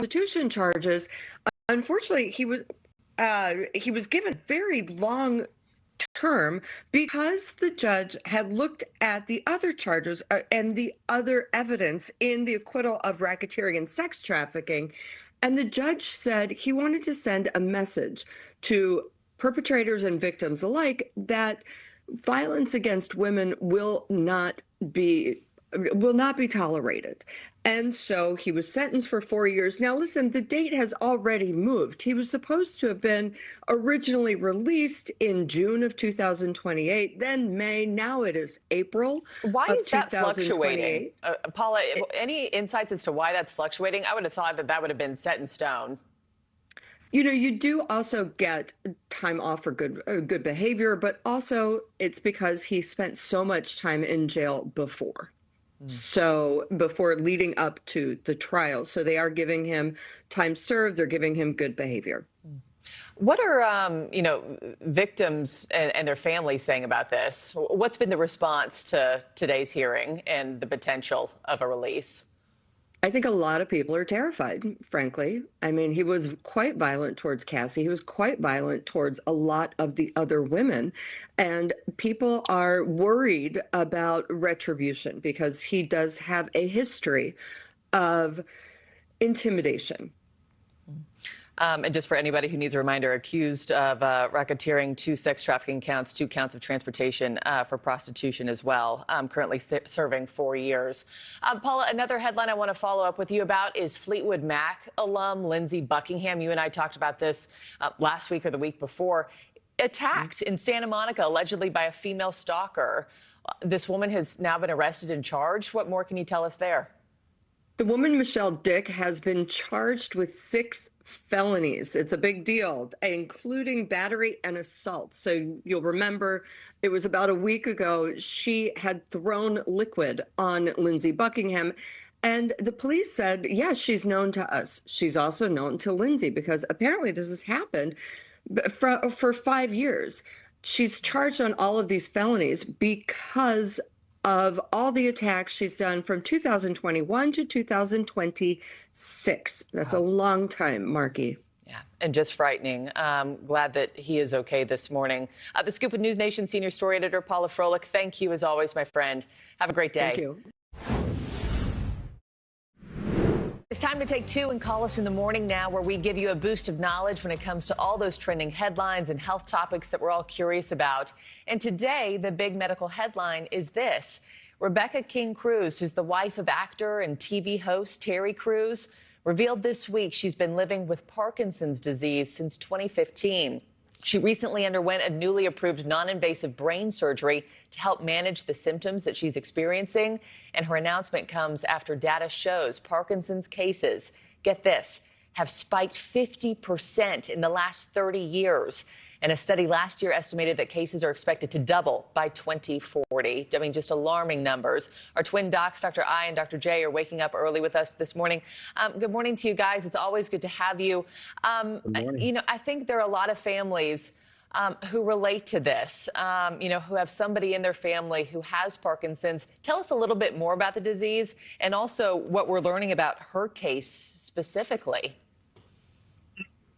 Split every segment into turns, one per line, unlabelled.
prostitution charges. Unfortunately, he was given very long term because the judge had looked at the other charges and the other evidence in the acquittal of racketeering and sex trafficking. And the judge said he wanted to send a message to perpetrators and victims alike that violence against women will not be tolerated. And so he was sentenced for 4 years. Now, listen, the date has already moved. He was supposed to have been originally released in June of 2028, then May. Now it is April.
Why
of
is that fluctuating? Paula, any insights as to why that's fluctuating? I would have thought that would have been set in stone.
You know, you do also get time off for good behavior, but also it's because he spent so much time in jail before. So before leading up to the trial. So they are giving him time served. They're giving him good behavior.
What are, victims and their families saying about this? What's been the response to today's hearing and the potential of a release?
I think a lot of people are terrified, frankly. I mean, he was quite violent towards Cassie. He was quite violent towards a lot of the other women. And people are worried about retribution because he does have a history of intimidation.
And just for anybody who needs a reminder, accused of racketeering, 2 sex trafficking counts, 2 counts of transportation for prostitution as well, currently serving 4 years. Paula, another headline I want to follow up with you about is Fleetwood Mac alum Lindsey Buckingham. You and I talked about this last week or the week before. Attacked in Santa Monica, allegedly by a female stalker. This woman has now been arrested and charged. What more can you tell us there?
The woman, Michelle Dick, has been charged with 6 felonies. It's a big deal, including battery and assault. So you'll remember it was about a week ago, she had thrown liquid on Lindsey Buckingham. And the police said, yes, she's known to us. She's also known to Lindsey because apparently this has happened for 5 years. She's charged on all of these felonies because of all the attacks she's done from 2021 to 2026. That's a long time, Marky.
Yeah, and just frightening. Glad that he is okay this morning. The Scoop with NewsNation senior story editor Paula Froelich, thank you as always, my friend. Have a great day.
Thank you.
It's time to take 2 and call us in the morning now, where we give you a boost of knowledge when it comes to all those trending headlines and health topics that we're all curious about. And today, the big medical headline is this. Rebecca King Cruz, who's the wife of actor and TV host Terry Crews, revealed this week she's been living with Parkinson's disease since 2015. She recently underwent a newly approved non-invasive brain surgery to help manage the symptoms that she's experiencing. And her announcement comes after data shows Parkinson's cases, get this, have spiked 50% in the last 30 years. And a study last year estimated that cases are expected to double by 2040. I mean, just alarming numbers. Our twin docs, Dr. I and Dr. J, are waking up early with us this morning. Good morning to you guys. It's always good to have you. I think there are a lot of families who relate to this, who have somebody in their family who has Parkinson's. Tell us a little bit more about the disease and also what we're learning about her case specifically.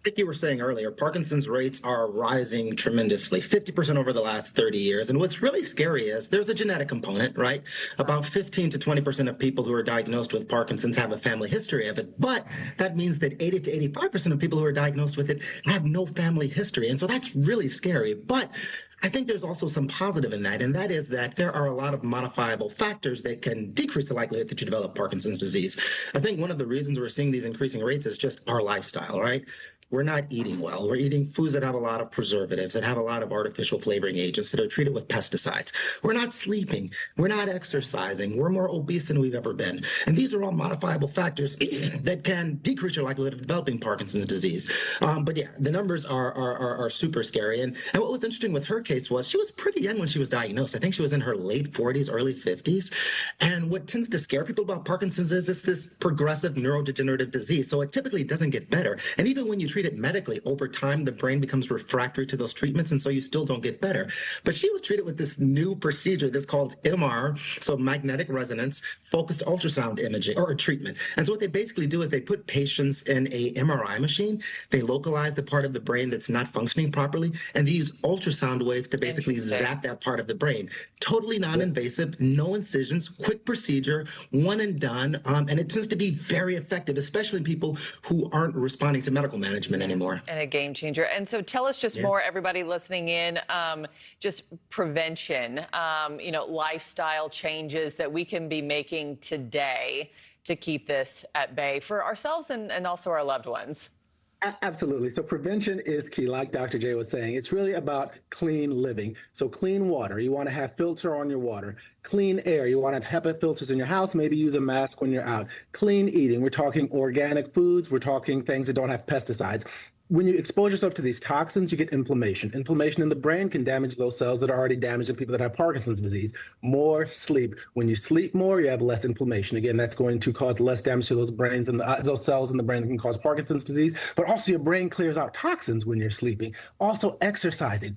Like you were saying earlier, Parkinson's rates are rising tremendously, 50% over the last 30 years. And what's really scary is there's a genetic component, right? About 15 to 20% of people who are diagnosed with Parkinson's have a family history of it. But that means that 80 to 85% of people who are diagnosed with it have no family history. And so that's really scary. But I think there's also some positive in that, and that is that there are a lot of modifiable factors that can decrease the likelihood that you develop Parkinson's disease. I think one of the reasons we're seeing these increasing rates is just our lifestyle, right? We're not eating well. We're eating foods that have a lot of preservatives, that have a lot of artificial flavoring agents, that are treated with pesticides. We're not sleeping. We're not exercising. We're more obese than we've ever been. And these are all modifiable factors that can decrease your likelihood of developing Parkinson's disease. But yeah, the numbers are super scary. And what was interesting with her case was she was pretty young when she was diagnosed. I think she was in her late 40s, early 50s. And what tends to scare people about Parkinson's is it's this progressive neurodegenerative disease. So it typically doesn't get better. And even when you treat treated medically, over time, the brain becomes refractory to those treatments, and so you still don't get better. But she was treated with this new procedure that's called MR, so magnetic resonance focused ultrasound imaging or treatment. And so what they basically do is they put patients in a MRI machine, they localize the part of the brain that's not functioning properly, and they use ultrasound waves to basically zap that part of the brain. Totally non-invasive, no incisions, quick procedure, one and done, and it tends to be very effective, especially in people who aren't responding to medical management anymore.
And a game changer. And so tell us just more, everybody listening in, just prevention, lifestyle changes that we can be making today to keep this at bay for ourselves and also our loved ones.
Absolutely. So prevention is key. Like Dr. J was saying, it's really about clean living. So clean water. You want to have filter on your water. Clean air. You want to have HEPA filters in your house. Maybe use a mask when you're out. Clean eating. We're talking organic foods. We're talking things that don't have pesticides. When you expose yourself to these toxins, you get inflammation. Inflammation in the brain can damage those cells that are already damaged in people that have Parkinson's disease. More sleep. When you sleep more, you have less inflammation. Again, that's going to cause less damage to those brains and those cells in the brain that can cause Parkinson's disease. But also your brain clears out toxins when you're sleeping. Also exercising.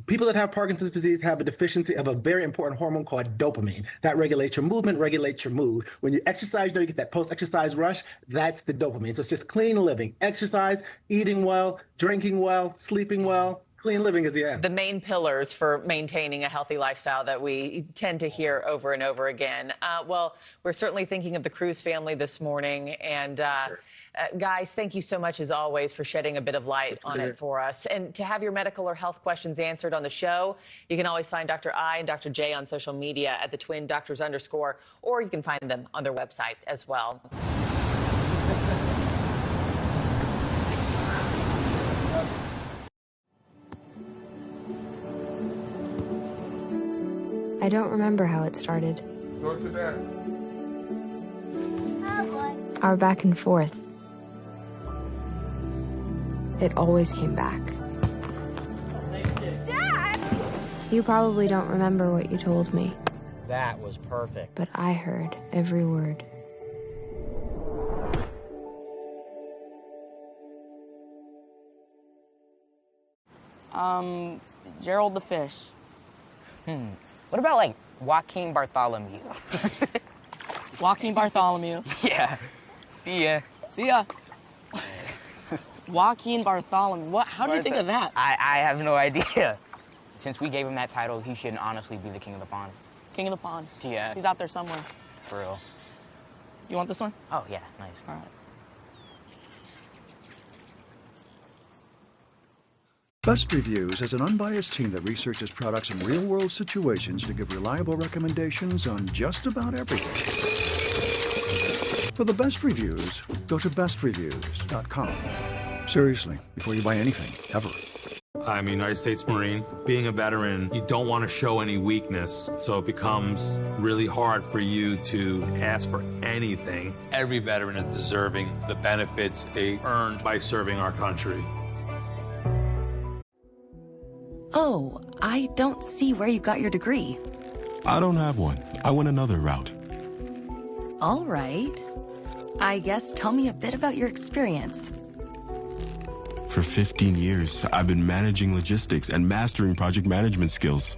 People that have Parkinson's disease have a deficiency of a very important hormone called dopamine. That regulates your movement, regulates your mood. When you exercise, you get that post-exercise rush. That's the dopamine. So it's just clean living. Exercise, eating well, drinking well, sleeping well. Clean living is the
main pillars for maintaining a healthy lifestyle that we tend to hear over and over again. Well, we're certainly thinking of the Cruz family this morning. And guys, thank you so much, as always, for shedding a bit of light on it for us. And to have your medical or health questions answered on the show, you can always find Dr. I and Dr. J on social media at @the_twin_doctors, or you can find them on their website as well.
I don't remember how it started.
Go to that.
Our back and forth. It always came back.
Dad!
You probably don't remember what you told me.
That was perfect.
But I heard every word.
Gerald the fish.
What about, like, Joaquin Bartholomew?
Joaquin Bartholomew.
Yeah. See ya.
See ya. Joaquin Bartholomew. What? How did you think of that?
I have no idea. Since we gave him that title, he should honestly be the king of the pond.
King of the pond.
Yeah.
He's out there somewhere.
For real.
You want this one?
Oh, yeah. Nice.
All right.
Best Reviews is an unbiased team that researches products in real-world situations to give reliable recommendations on just about everything. For the best reviews, go to bestreviews.com. Seriously, before you buy anything, ever.
I'm a United States Marine. Being a veteran, you don't want to show any weakness, so it becomes really hard for you to ask for anything. Every veteran is deserving the benefits they earned by serving our country.
Oh, I don't see where you got your degree.
I don't have one. I went another route.
All right. I guess tell me a bit about your experience.
For 15 years, I've been managing logistics and mastering project management skills.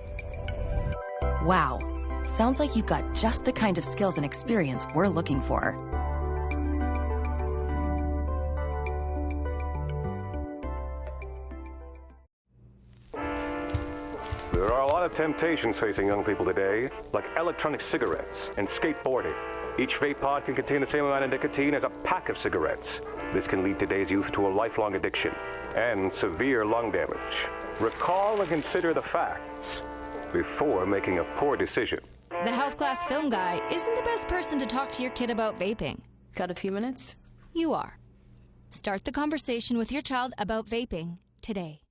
Wow. Sounds like you've got just the kind of skills and experience we're looking for.
There are a lot of temptations facing young people today, like electronic cigarettes and skateboarding. Each vape pod can contain the same amount of nicotine as a pack of cigarettes. This can lead today's youth to a lifelong addiction and severe lung damage. Recall and consider the facts before making a poor decision.
The health class film guy isn't the best person to talk to your kid about vaping.
Got a few minutes?
You are. Start the conversation with your child about vaping today.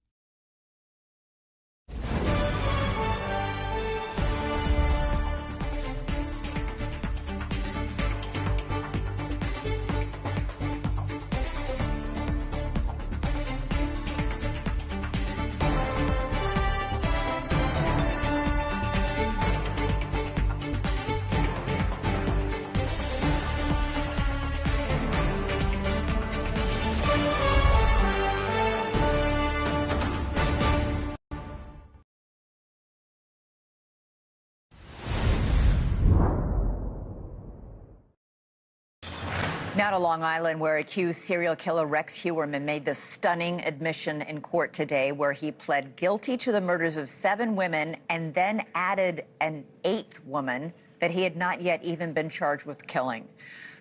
Now to Long Island, where accused serial killer Rex Heuermann made the stunning admission in court today, where he pled guilty to the murders of 7 women and then added an 8th woman that he had not yet even been charged with killing.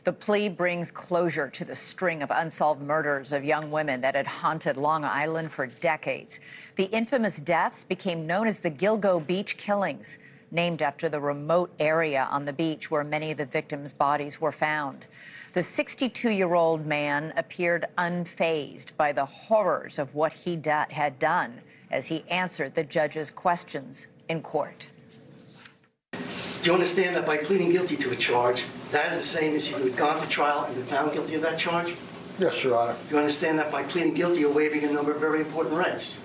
The plea brings closure to the string of unsolved murders of young women that had haunted Long Island for decades. The infamous deaths became known as the Gilgo Beach killings, named after the remote area on the beach where many of the victims' bodies were found. The 62-year-old man appeared unfazed by the horrors of what he had done as he answered the judge's questions in court.
Do you understand that by pleading guilty to a charge, that is the same as if you had gone to trial and been found guilty of that charge?
Yes, Your Honor.
Do you understand that by pleading guilty, you're waiving a number of very important rights?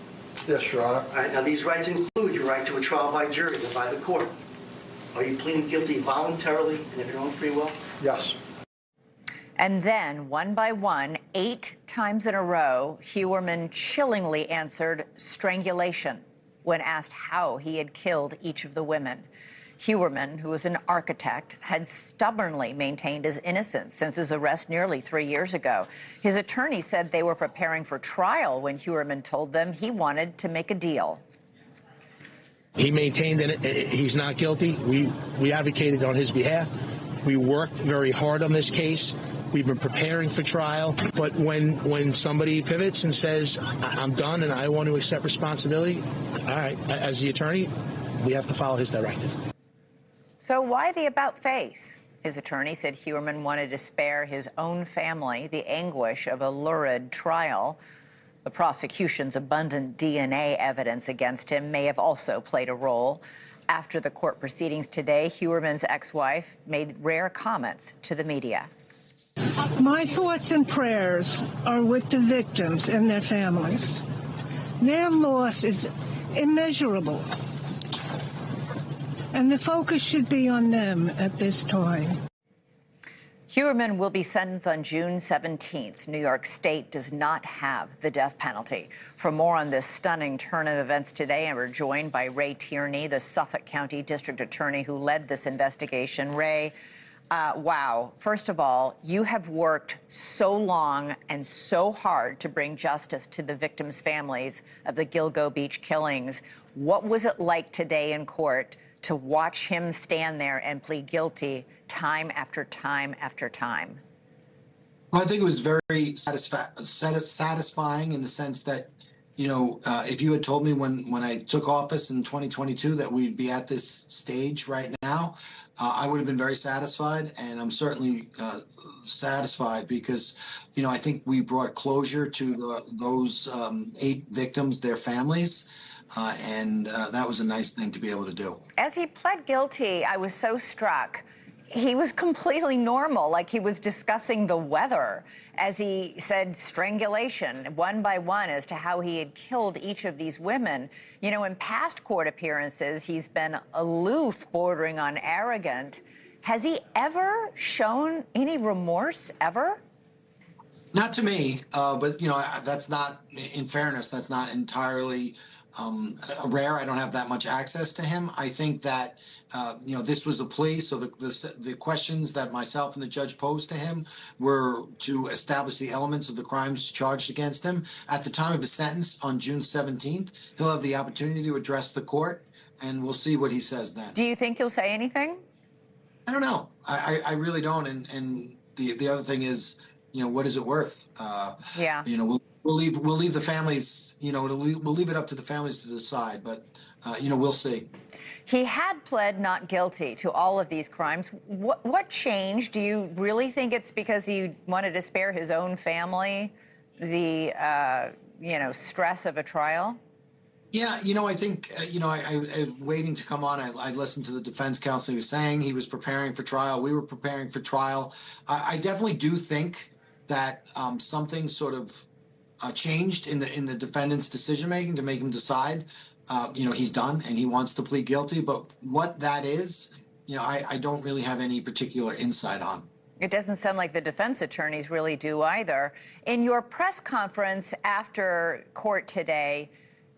Yes, Your Honor.
All right, now these rights include your right to a trial by jury or by the court. Are you pleading guilty voluntarily and of your own free will?
Yes.
And then, one by one, 8 times in a row, Heuermann chillingly answered strangulation when asked how he had killed each of the women. Heuermann, who was an architect, had stubbornly maintained his innocence since his arrest nearly 3 years ago. His attorney said they were preparing for trial when Heuermann told them he wanted to make a deal.
He maintained that he's not guilty. We advocated on his behalf. We worked very hard on this case. We've been preparing for trial. But when somebody pivots and says, I'm done and I want to accept responsibility, all right, as the attorney, we have to follow his directive.
So why the about face? His attorney said Heuermann wanted to spare his own family the anguish of a lurid trial. The prosecution's abundant DNA evidence against him may have also played a role. After the court proceedings today, Heuermann's ex-wife made rare comments to the media.
My thoughts and prayers are with the victims and their families. Their loss is immeasurable, and the focus should be on them at this time.
Heuermann will be sentenced on June 17th. New York State does not have the death penalty. For more on this stunning turn of events today, we're joined by Ray Tierney, the Suffolk County District Attorney who led this investigation. Ray, wow. First of all, you have worked so long and so hard to bring justice to the victims' families of the Gilgo Beach killings. What was it like today in court to watch him stand there and plead guilty time after time after time?
Well, I think it was very satisfying in the sense that, you know, if you had told me when I took office in 2022 that we'd be at this stage right now, I would have been very satisfied, and I'm certainly satisfied because, you know, I think we brought closure to those 8 victims, their families, and that was a nice thing to be able to do.
As he pled guilty, I was so struck. He was completely normal, like he was discussing the weather as he said strangulation one by one as to how he had killed each of these women. You know, in past court appearances, he's been aloof, bordering on arrogant. Has he ever shown any remorse, ever?
Not to me, but, you know, that's not, in fairness, that's not entirely rare. I don't have that much access to him. I think that, you know, this was a plea, so the questions that myself and the judge posed to him were to establish the elements of the crimes charged against him. At the time of his sentence on June 17th, he'll have the opportunity to address the court, and we'll see what he says then.
Do you think he'll say anything?
I don't know. I really don't. And the other thing is, you know, what is it worth?
Yeah.
You know, we'll leave the families, you know, we'll leave it up to the families to decide, but, you know, we'll see.
He had pled not guilty to all of these crimes. What changed? Do you really think it's because he wanted to spare his own family the, you know, stress of a trial?
Yeah, you know, I think, you know, I waiting to come on, I listened to the defense counsel. He was saying he was preparing for trial. We were preparing for trial. I definitely do think that something sort of changed in the defendant's decision making to make him decide, you know, he's done and he wants to plead guilty. But what that is, you know, I don't really have any particular insight on.
It doesn't sound like the defense attorneys really do either. In your press conference after court today,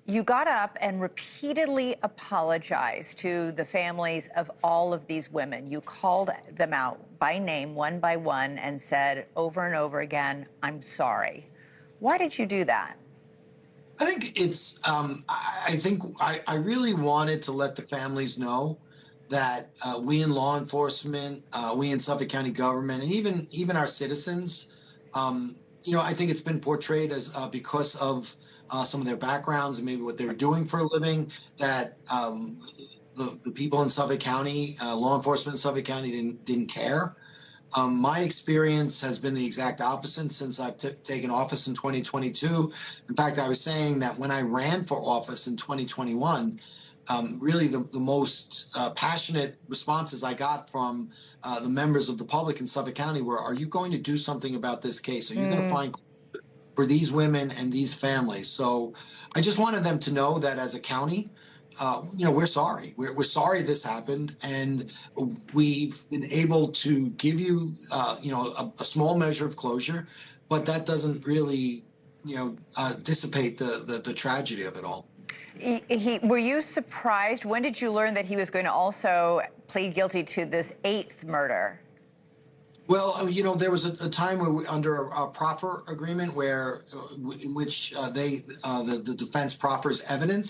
you got up and repeatedly apologized to the families of all of these women. You called them out by name, one by one, and said over and over again, "I'm sorry." Why did you do that?
I think it's, I really wanted to let the families know that we in law enforcement, we in Suffolk County government, and even our citizens, I think it's been portrayed as because of some of their backgrounds and maybe what they're doing for a living, that the people in Suffolk County, law enforcement in Suffolk County didn't care. My experience has been the exact opposite since I've taken office in 2022. In fact, I was saying that when I ran for office in 2021, really the most passionate responses I got from the members of the public in Suffolk County were, "Are you going to do something about this case? Are you going to find for these women and these families?" So I just wanted them to know that as a county, we're sorry. We're sorry this happened, and we've been able to give you, a small measure of closure, but that doesn't really, dissipate the tragedy of it all.
Were you surprised? When did you learn that he was going to also plead guilty to this 8th murder?
Well, there was a time where under a proffer agreement in which the defense proffers evidence.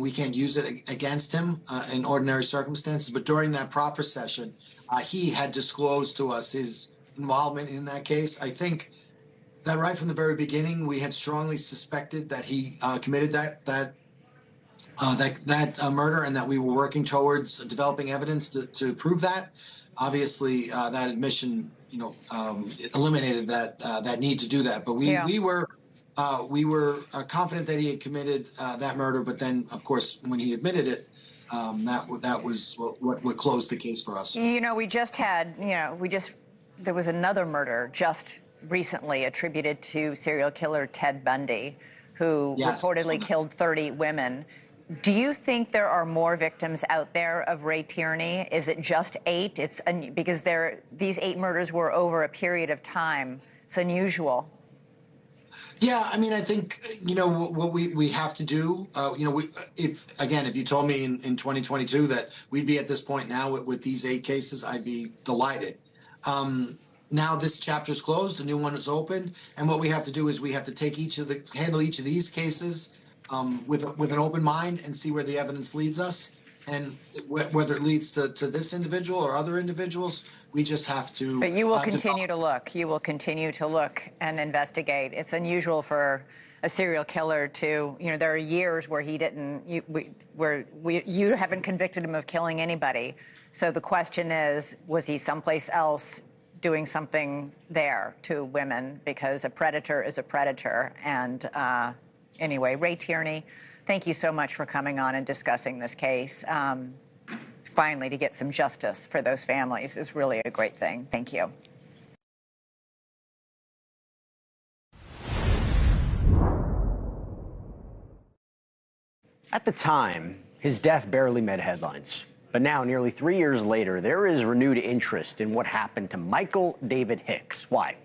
We can't use it against him in ordinary circumstances. But during that proffer session, he had disclosed to us his involvement in that case. I think that right from the very beginning, we had strongly suspected that he committed that murder, and that we were working towards developing evidence to prove that. Obviously, that admission, eliminated that need to do that. But we were confident that he had committed that murder, but then, of course, when he admitted it, that was what closed the case for us.
There was another murder just recently attributed to serial killer Ted Bundy, who reportedly killed 30 women. Do you think there are more victims out there of Ray Tierney? Is it just 8? Because these 8 murders were over a period of time. It's unusual.
Yeah, I mean, I think, what we have to do, if you told me in 2022 that we'd be at this point now with these 8 cases, I'd be delighted. Now this chapter's closed, a new one is opened, and what we have to do is we have to handle each of these cases with an open mind and see where the evidence leads us. And whether it leads to this individual or other individuals, we just have to.
But you will continue to look. You will continue to look and investigate. It's unusual for a serial killer to, there are years where he didn't, you haven't convicted him of killing anybody. So the question is, was he someplace else doing something there to women? Because a predator is a predator. And anyway, Ray Tierney, thank you so much for coming on and discussing this case. Finally, to get some justice for those families is really a great thing. Thank you.
At the time, his death barely made headlines. But now, nearly 3 years later, there is renewed interest in what happened to Michael David Hicks. Why?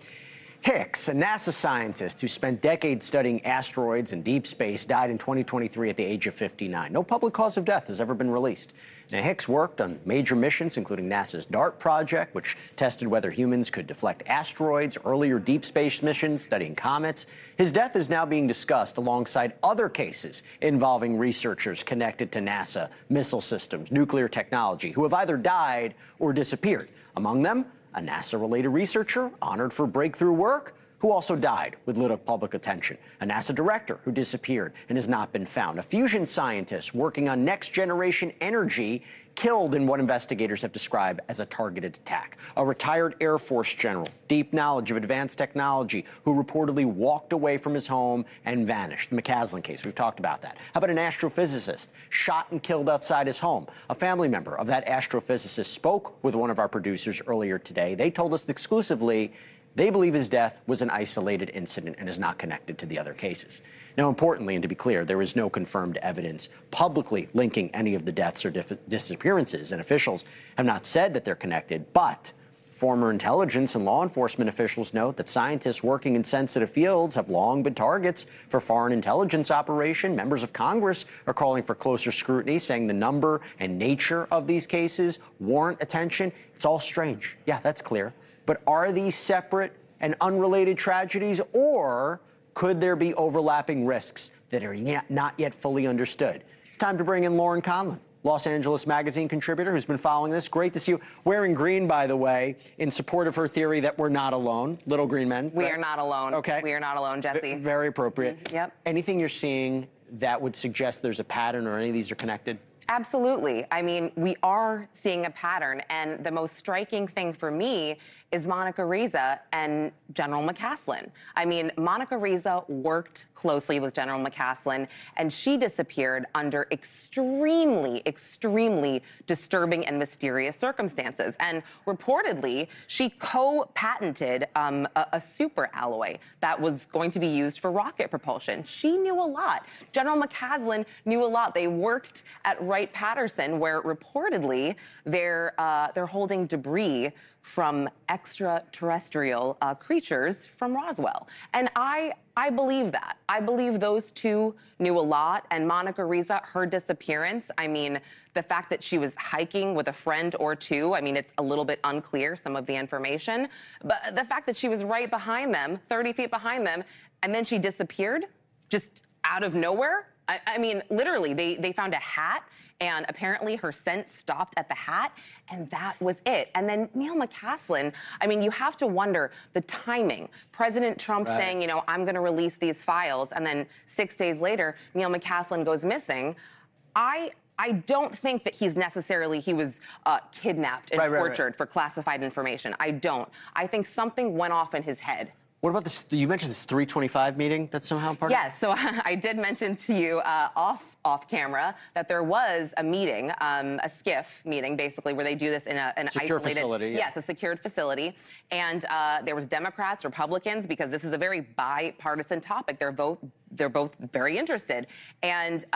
Hicks, a NASA scientist who spent decades studying asteroids and deep space, died in 2023 at the age of 59. No public cause of death has ever been released. Now, Hicks worked on major missions, including NASA's DART project, which tested whether humans could deflect asteroids, earlier deep space missions studying comets. His death is now being discussed alongside other cases involving researchers connected to NASA, missile systems, nuclear technology, who have either died or disappeared. Among them, a NASA-related researcher honored for breakthrough work who also died with little public attention, a NASA director who disappeared and has not been found, a fusion scientist working on next-generation energy killed in what investigators have described as a targeted attack, a retired Air Force general, deep knowledge of advanced technology, who reportedly walked away from his home and vanished. The McCaslin case, we've talked about that. How about an astrophysicist shot and killed outside his home? A family member of that astrophysicist spoke with one of our producers earlier today. They told us exclusively they believe his death was an isolated incident and is not connected to the other cases. Now, importantly, and to be clear, there is no confirmed evidence publicly linking any of the deaths or disappearances, and officials have not said that they're connected. But Former intelligence and law enforcement officials note that scientists working in sensitive fields have long been targets for foreign intelligence operation. Members of Congress are calling for closer scrutiny, saying the number and nature of these cases warrant attention. It's all strange. Yeah, that's clear. But are these separate and unrelated tragedies, or could there be overlapping risks that are not yet fully understood? It's time to bring in Lauren Conlon, Los Angeles Magazine contributor who's been following this. Great to see you. Wearing green, by the way, in support of her theory that we're not alone. Little green men.
We
right?
are not alone.
Okay.
We are not alone, Jesse.
Very appropriate.
Yep.
Anything you're seeing that would suggest there's a pattern or any of these are connected?
Absolutely. I mean, we are seeing a pattern, and the most striking thing for me is Monica Reza and General McCaslin. I mean, Monica Reza worked closely with General McCaslin, and she disappeared under extremely, extremely disturbing and mysterious circumstances. And reportedly, she co-patented a super alloy that was going to be used for rocket propulsion. She knew a lot. General McCaslin knew a lot. They worked at Wright-Patterson, where reportedly they're holding debris from extraterrestrial creatures from Roswell. And I believe that. I believe those two knew a lot. And Monica Reza, her disappearance, I mean, the fact that she was hiking with a friend or two, I mean, it's a little bit unclear, some of the information. But the fact that she was right behind them, 30 feet behind them, and then she disappeared just out of nowhere. I mean, literally, they found a hat, and apparently her scent stopped at the hat, and that was it. And then Neil McCaslin, I mean, you have to wonder the timing. President Trump saying, you know, I'm going to release these files, and then 6 days later, Neil McCaslin goes missing. I don't think that he was kidnapped and tortured for classified information. I don't. I think something went off in his head.
What about this? You mentioned this 325 meeting that's somehow part of it?
Yes, so I did mention to you off camera that there was a meeting, a SCIF meeting, basically, where they do this in an
secure
isolated
facility. Yeah.
Yes, a secured facility, and there was Democrats, Republicans, because this is a very bipartisan topic. They're both very interested, and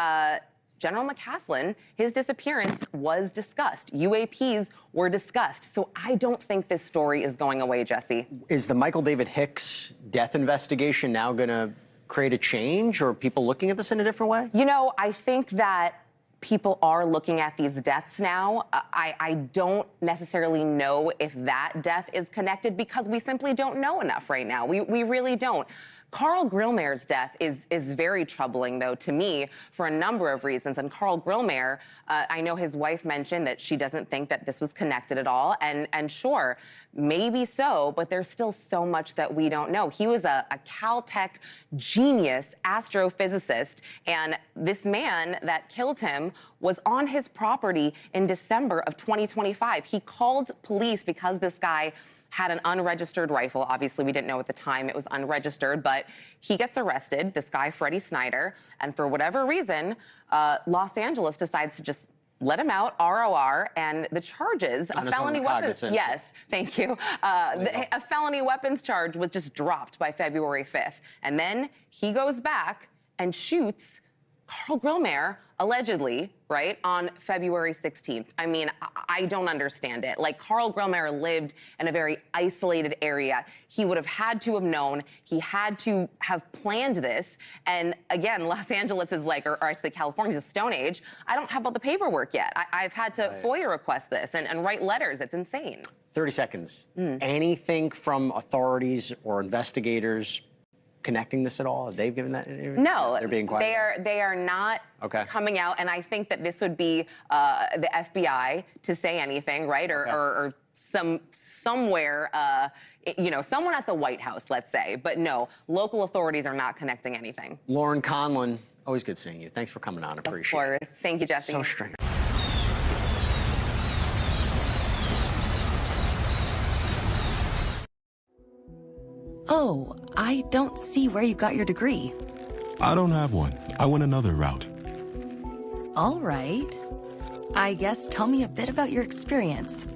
General McCaslin, his disappearance was discussed. UAPs were discussed. So I don't think this story is going away, Jesse.
Is the Michael David Hicks death investigation now going to create a change, or people looking at this in a different way?
You know, I think that people are looking at these deaths now. I don't necessarily know if that death is connected, because we simply don't know enough right now. We really don't. Carl Grillmair's death is very troubling, though, to me, for a number of reasons. And Carl Grillmair, I know his wife mentioned that she doesn't think that this was connected at all. And sure, maybe so, but there's still so much that we don't know. He was a Caltech genius astrophysicist, and this man that killed him was on his property in December of 2025. He called police because this guy had an unregistered rifle. Obviously, we didn't know at the time it was unregistered, but he gets arrested, this guy, Freddie Snyder, and for whatever reason, Los Angeles decides to just let him out, ROR, and the charges, a felony weapons, yes, thank you, a felony weapons charge was just dropped by February 5th. And then he goes back and shoots Carl Grillmair, allegedly, right, on February 16th. I mean, I don't understand it. Like, Carl Grillmair lived in a very isolated area. He would have had to have known. He had to have planned this. And again, Los Angeles is like, or actually California's a Stone Age. I don't have all the paperwork yet. I've had to FOIA request this and write letters. It's insane.
30 seconds. Anything from authorities or investigators connecting this at all? Have they given that?
No,
they're being quiet.
They are not coming out, and I think that this would be the FBI to say anything, right? Or somewhere, you know, someone at the White House, let's say. But no, local authorities are not connecting anything.
Lauren Conlon, always good seeing you. Thanks for coming on. Appreciate it.
Of course. Thank you, Jesse.
So strange.
Oh, I don't see where you got your degree.
I don't have one. I went another route.
All right. I guess tell me a bit about your experience.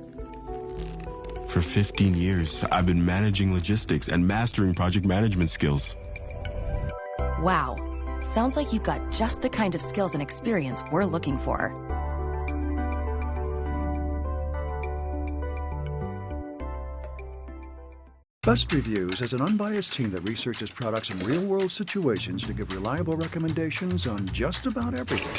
For 15 years, I've been managing logistics and mastering project management skills.
Wow. Sounds like you've got just the kind of skills and experience we're looking for.
Best Reviews is an unbiased team that researches products in real-world situations to give reliable recommendations on just about everything.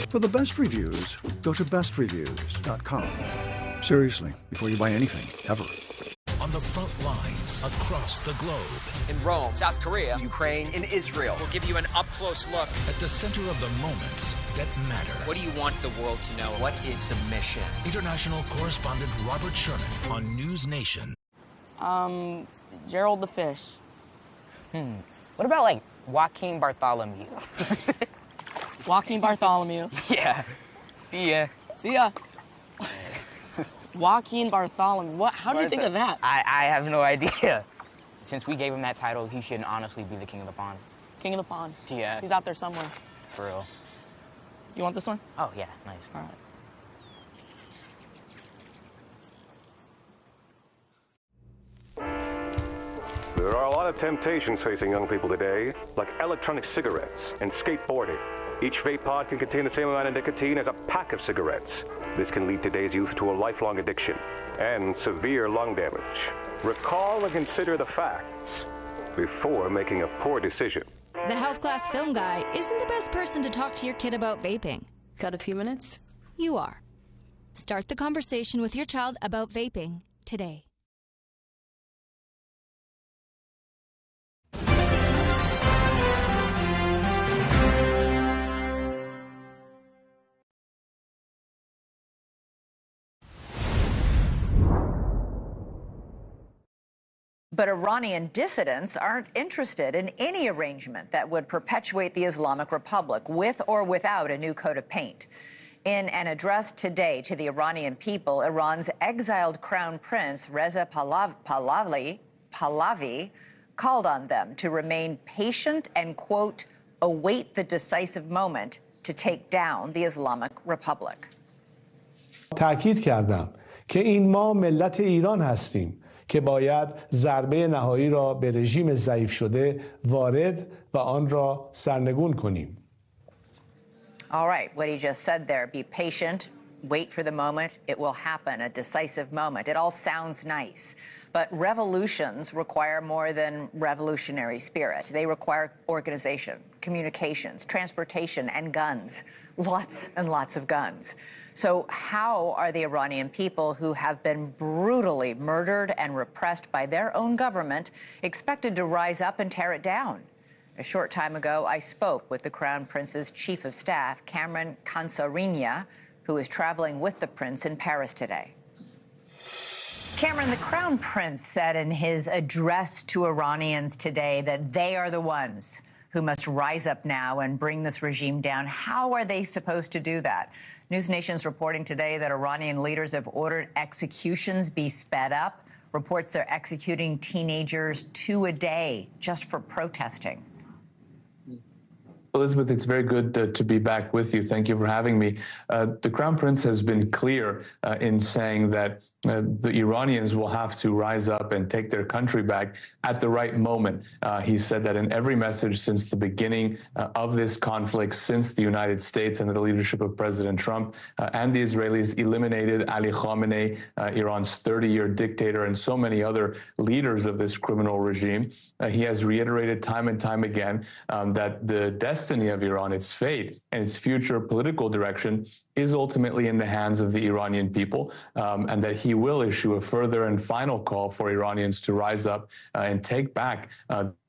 For the best reviews, go to bestreviews.com. Seriously, before you buy anything, ever.
On the front lines across the globe.
In Rome, South Korea, Ukraine, and Israel. We'll give you an up-close look.
At the center of the moments that matter.
What do you want the world to know? What is the mission?
International correspondent Robert Sherman on NewsNation.
Gerald the fish.
What about, like, Joaquin Bartholomew?
Joaquin Bartholomew.
Yeah. See ya.
See ya. Joaquin Bartholomew. What? How do you think of that?
I have no idea. Since we gave him that title, he should honestly be the king of the pond.
King of the pond.
Yeah.
He's out there somewhere.
For real.
You want this one?
Oh, yeah. Nice.
All right.
There are a lot of temptations facing young people today, like electronic cigarettes and skateboarding. Each vape pod can contain the same amount of nicotine as a pack of cigarettes. This can lead today's youth to a lifelong addiction and severe lung damage. Recall and consider the facts before making a poor decision.
The health class film guy isn't the best person to talk to your kid about vaping.
Got a few minutes?
You are. Start the conversation with your child about vaping today.
But Iranian dissidents aren't interested in any arrangement that would perpetuate the Islamic Republic, with or without a new coat of paint. In an address today to the Iranian people, Iran's exiled crown prince, Reza Pahlavi, called on them to remain patient and, quote, await the decisive moment to take down the Islamic Republic.
تأکید کردم که این ما ملت ایران هستیم که باید ضربه نهایی را به رژیم ضعیف شده وارد و آن را سرنگون کنیم.
All right, what he just said there, be patient, wait for the moment, it will happen, a decisive moment. It all sounds nice, but revolutions require more than revolutionary spirit. They require organization, communications, transportation, and guns. Lots and lots of guns. So how are the Iranian people who have been brutally murdered and repressed by their own government expected to rise up and tear it down? A short time ago, I spoke with the Crown Prince's Chief of Staff, Cameron Kansarinia, who is traveling with the Prince in Paris today. Cameron, the Crown Prince said in his address to Iranians today that they are the ones who must rise up now and bring this regime down. How are they supposed to do that? NewsNation's reporting today that Iranian leaders have ordered executions be sped up. Reports they're executing teenagers 2 a day just for protesting.
Elizabeth, it's very good to be back with you. Thank you for having me. The Crown Prince has been clear in saying that the Iranians will have to rise up and take their country back at the right moment. He said that in every message since the beginning of this conflict, since the United States and the leadership of President Trump and the Israelis eliminated Ali Khamenei, Iran's 30-year dictator, and so many other leaders of this criminal regime. He has reiterated time and time again that the destiny of Iran, its fate, and its future political direction is ultimately in the hands of the Iranian people, and that he will issue a further and final call for Iranians to rise up and take back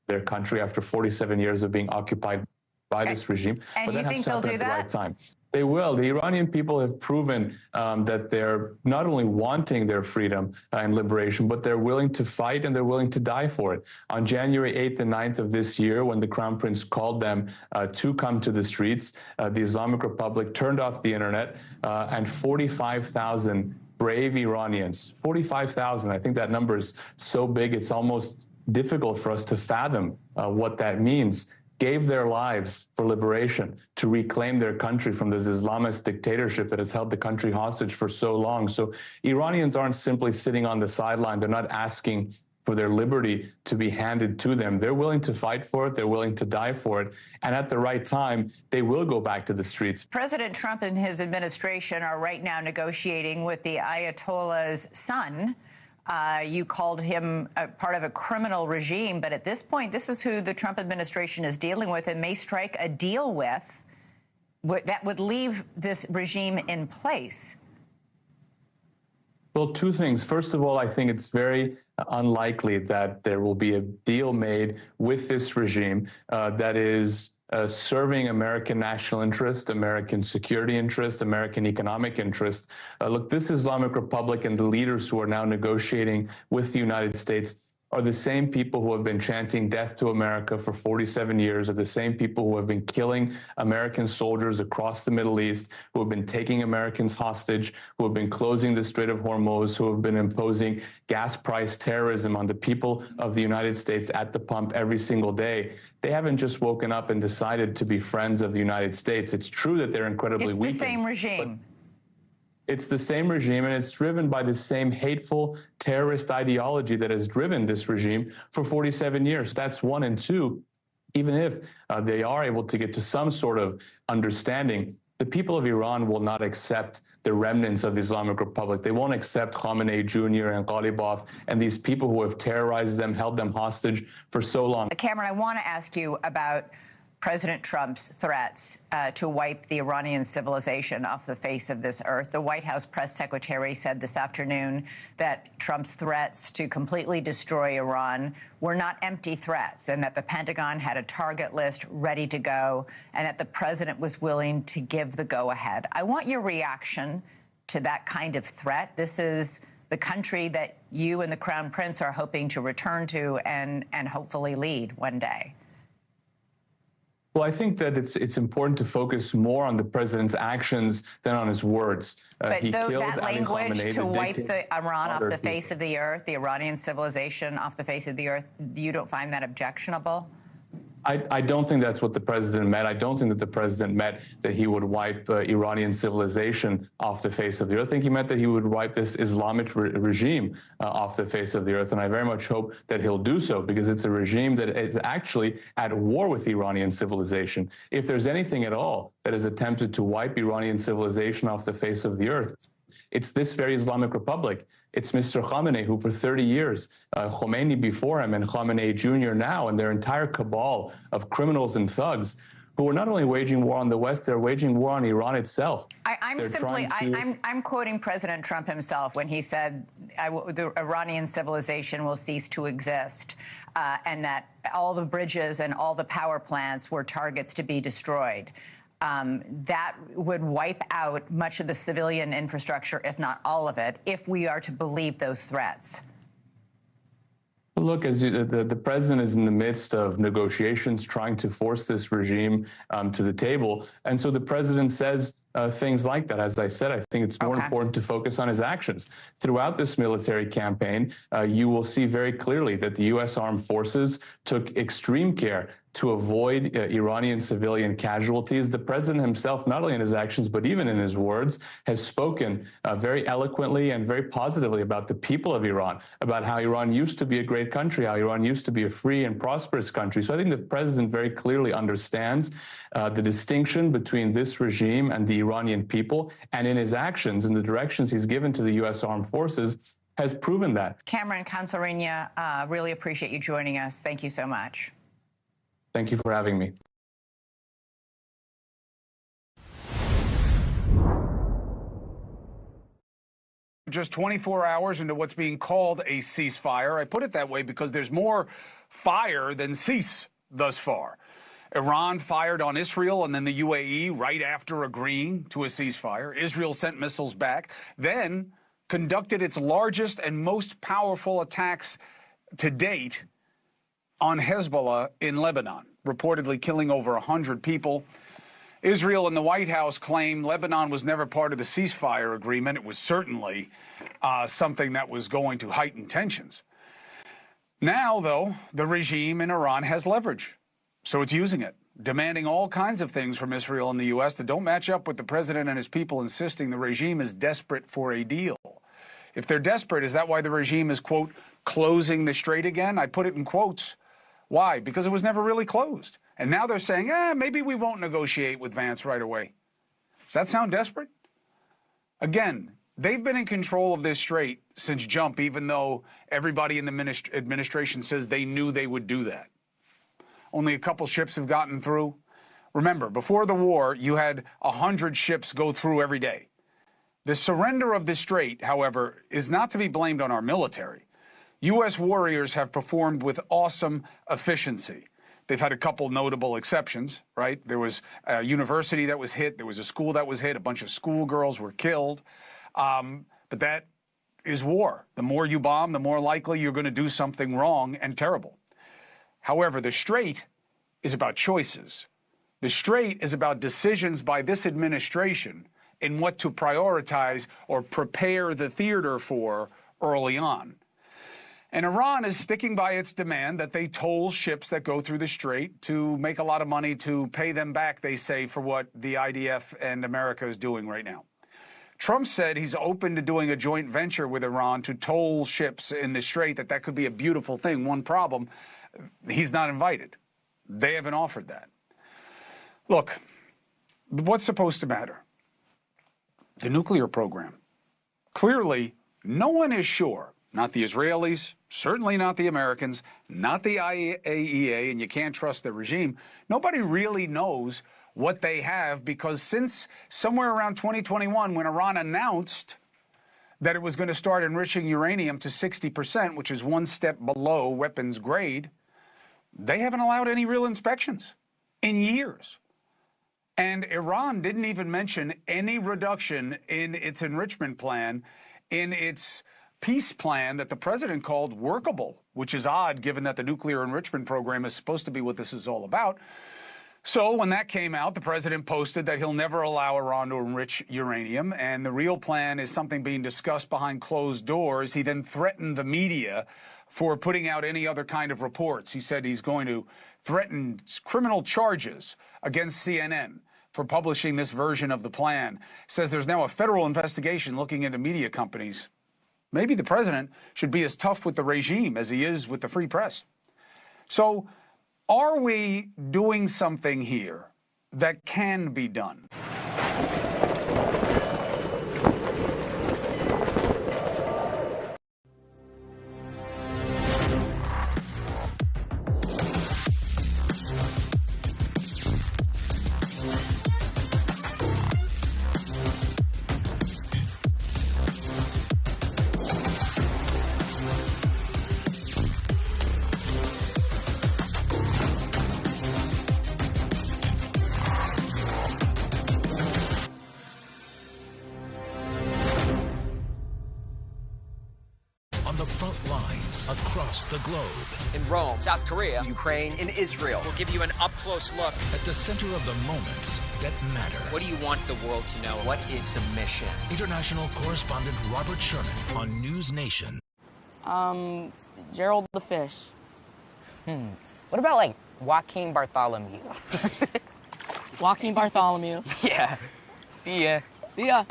their country after 47 years of being occupied by this regime.
And
but
you
that
think
has to
they'll
happen
do
at the
that?
right time. They will. The Iranian people have proven that they're not only wanting their freedom and liberation, but they're willing to fight and they're willing to die for it. On January 8th and 9th of this year, when the Crown Prince called them to come to the streets, the Islamic Republic turned off the internet and 45,000 brave Iranians, 45,000, I think that number is so big it's almost difficult for us to fathom what that means, gave their lives for liberation, to reclaim their country from this Islamist dictatorship that has held the country hostage for so long. So Iranians aren't simply sitting on the sideline. They're not asking for their liberty to be handed to them. They're willing to fight for it. They're willing to die for it. And at the right time, they will go back to the streets.
President Trump and his administration are right now negotiating with the Ayatollah's son You called him a part of a criminal regime, but at this point, this is who the Trump administration is dealing with and may strike a deal with that would leave this regime in place.
Well, two things. First of all, I think it's very unlikely that there will be a deal made with this regime that is serving American national interest, American security interest, American economic interest. Look, this Islamic Republic and the leaders who are now negotiating with the United States are the same people who have been chanting death to America for 47 years, are the same people who have been killing American soldiers across the Middle East, who have been taking Americans hostage, who have been closing the Strait of Hormuz, who have been imposing gas price terrorism on the people of the United States at the pump every single day. They haven't just woken up and decided to be friends of the United States. It's true that they're incredibly weakened.
It's the same regime.
It's the same regime, and it's driven by the same hateful terrorist ideology that has driven this regime for 47 years. That's one. And two, even if they are able to get to some sort of understanding, the people of Iran will not accept the remnants of the Islamic Republic. They won't accept Khamenei Jr. and Ghalibaf and these people who have terrorized them, held them hostage for so long.
Cameron, I want to ask you about President Trump's threats to wipe the Iranian civilization off the face of this earth. The White House press secretary said this afternoon that Trump's threats to completely destroy Iran were not empty threats, and that the Pentagon had a target list ready to go, and that the president was willing to give the go-ahead. I want your reaction to that kind of threat. This is the country that you and the Crown Prince are hoping to return to and hopefully lead one day.
Well, I think that it's important to focus more on the president's actions than on his words.
But
He killed
that
Ali
language
Khamenei,
to wipe
dictator,
the Iran off the
people.
face of the earth, the Iranian civilization off the face of the earth, you don't find that objectionable?
I don't think that's what the president meant. I don't think that the president meant that he would wipe Iranian civilization off the face of the earth. I think he meant that he would wipe this Islamic regime off the face of the earth. And I very much hope that he'll do so, because it's a regime that is actually at war with Iranian civilization. If there's anything at all that has attempted to wipe Iranian civilization off the face of the earth, it's this very Islamic Republic. It's Mr. Khamenei, who for 30 years, Khomeini before him and Khamenei Jr. now, and their entire cabal of criminals and thugs who are not only waging war on the West, they're waging war on Iran itself.
I'm quoting President Trump himself when he said the Iranian civilization will cease to exist, and that all the bridges and all the power plants were targets to be destroyed. That would wipe out much of the civilian infrastructure, if not all of it, if we are to believe those threats.
Look, as the president is in the midst of negotiations trying to force this regime to the table. And so the president says things like that. As I said, I think it's more important to focus on his actions. Throughout this military campaign, you will see very clearly that the U.S. Armed Forces took extreme care to avoid Iranian civilian casualties. The president himself, not only in his actions, but even in his words, has spoken very eloquently and very positively about the people of Iran, about how Iran used to be a great country, how Iran used to be a free and prosperous country. So I think the president very clearly understands the distinction between this regime and the Iranian people, and in his actions, in the directions he's given to the U.S. Armed Forces, has proven that.
Cameron Consalrina, really appreciate you joining us. Thank you so much.
Thank you for having me.
Just 24 hours into what's being called a ceasefire. I put it that way because there's more fire than cease thus far. Iran fired on Israel and then the UAE right after agreeing to a ceasefire. Israel sent missiles back, then conducted its largest and most powerful attacks to date on Hezbollah in Lebanon, reportedly killing over 100 people. Israel and the White House claim Lebanon was never part of the ceasefire agreement. It was certainly something that was going to heighten tensions. Now, though, the regime in Iran has leverage, so it's using it, demanding all kinds of things from Israel and the U.S. that don't match up with the president and his people insisting the regime is desperate for a deal. If they're desperate, is that why the regime is, quote, closing the strait again? I put it in quotes. Why? Because it was never really closed. And now they're saying, maybe we won't negotiate with Vance right away. Does that sound desperate? Again, they've been in control of this strait since jump, even though everybody in the administration says they knew they would do that. Only a couple ships have gotten through. Remember, before the war, you had 100 ships go through every day. The surrender of the strait, however, is not to be blamed on our military. U.S. warriors have performed with awesome efficiency. They've had a couple notable exceptions, right? There was a university that was hit. There was a school that was hit. A bunch of schoolgirls were killed. But that is war. The more you bomb, the more likely you're going to do something wrong and terrible. However, the strait is about choices. The strait is about decisions by this administration in what to prioritize or prepare the theater for early on. And Iran is sticking by its demand that they toll ships that go through the strait to make a lot of money to pay them back, they say, for what the IDF and America is doing right now. Trump said he's open to doing a joint venture with Iran to toll ships in the strait, that could be a beautiful thing. One problem, he's not invited. They haven't offered that. Look, what's supposed to matter? The nuclear program. Clearly, no one is sure. Not the Israelis, certainly not the Americans, not the IAEA, and you can't trust the regime. Nobody really knows what they have, because since somewhere around 2021, when Iran announced that it was going to start enriching uranium to 60%, which is one step below weapons grade, they haven't allowed any real inspections in years. And Iran didn't even mention any reduction in its enrichment plan, in its peace plan that the president called workable, which is odd given that the nuclear enrichment program is supposed to be what this is all about. So when that came out, the president posted that he'll never allow Iran to enrich uranium, and the real plan is something being discussed behind closed doors. He then threatened the media for putting out any other kind of reports. He said he's going to threaten criminal charges against CNN for publishing this version of the plan. Says there's now a federal investigation looking into media companies. Maybe the president should be as tough with the regime as he is with the free press. So are we doing something here that can be done?
On the front lines across the globe.
In Rome, South Korea, Ukraine, and Israel. We'll give you an up-close look
At the center of the moments that matter.
What do you want the world to know? What is the mission?
International correspondent Robert Sherman on NewsNation.
Gerald the fish.
What about, like, Joaquin Bartholomew?
Joaquin Bartholomew.
Yeah. See ya.
See ya.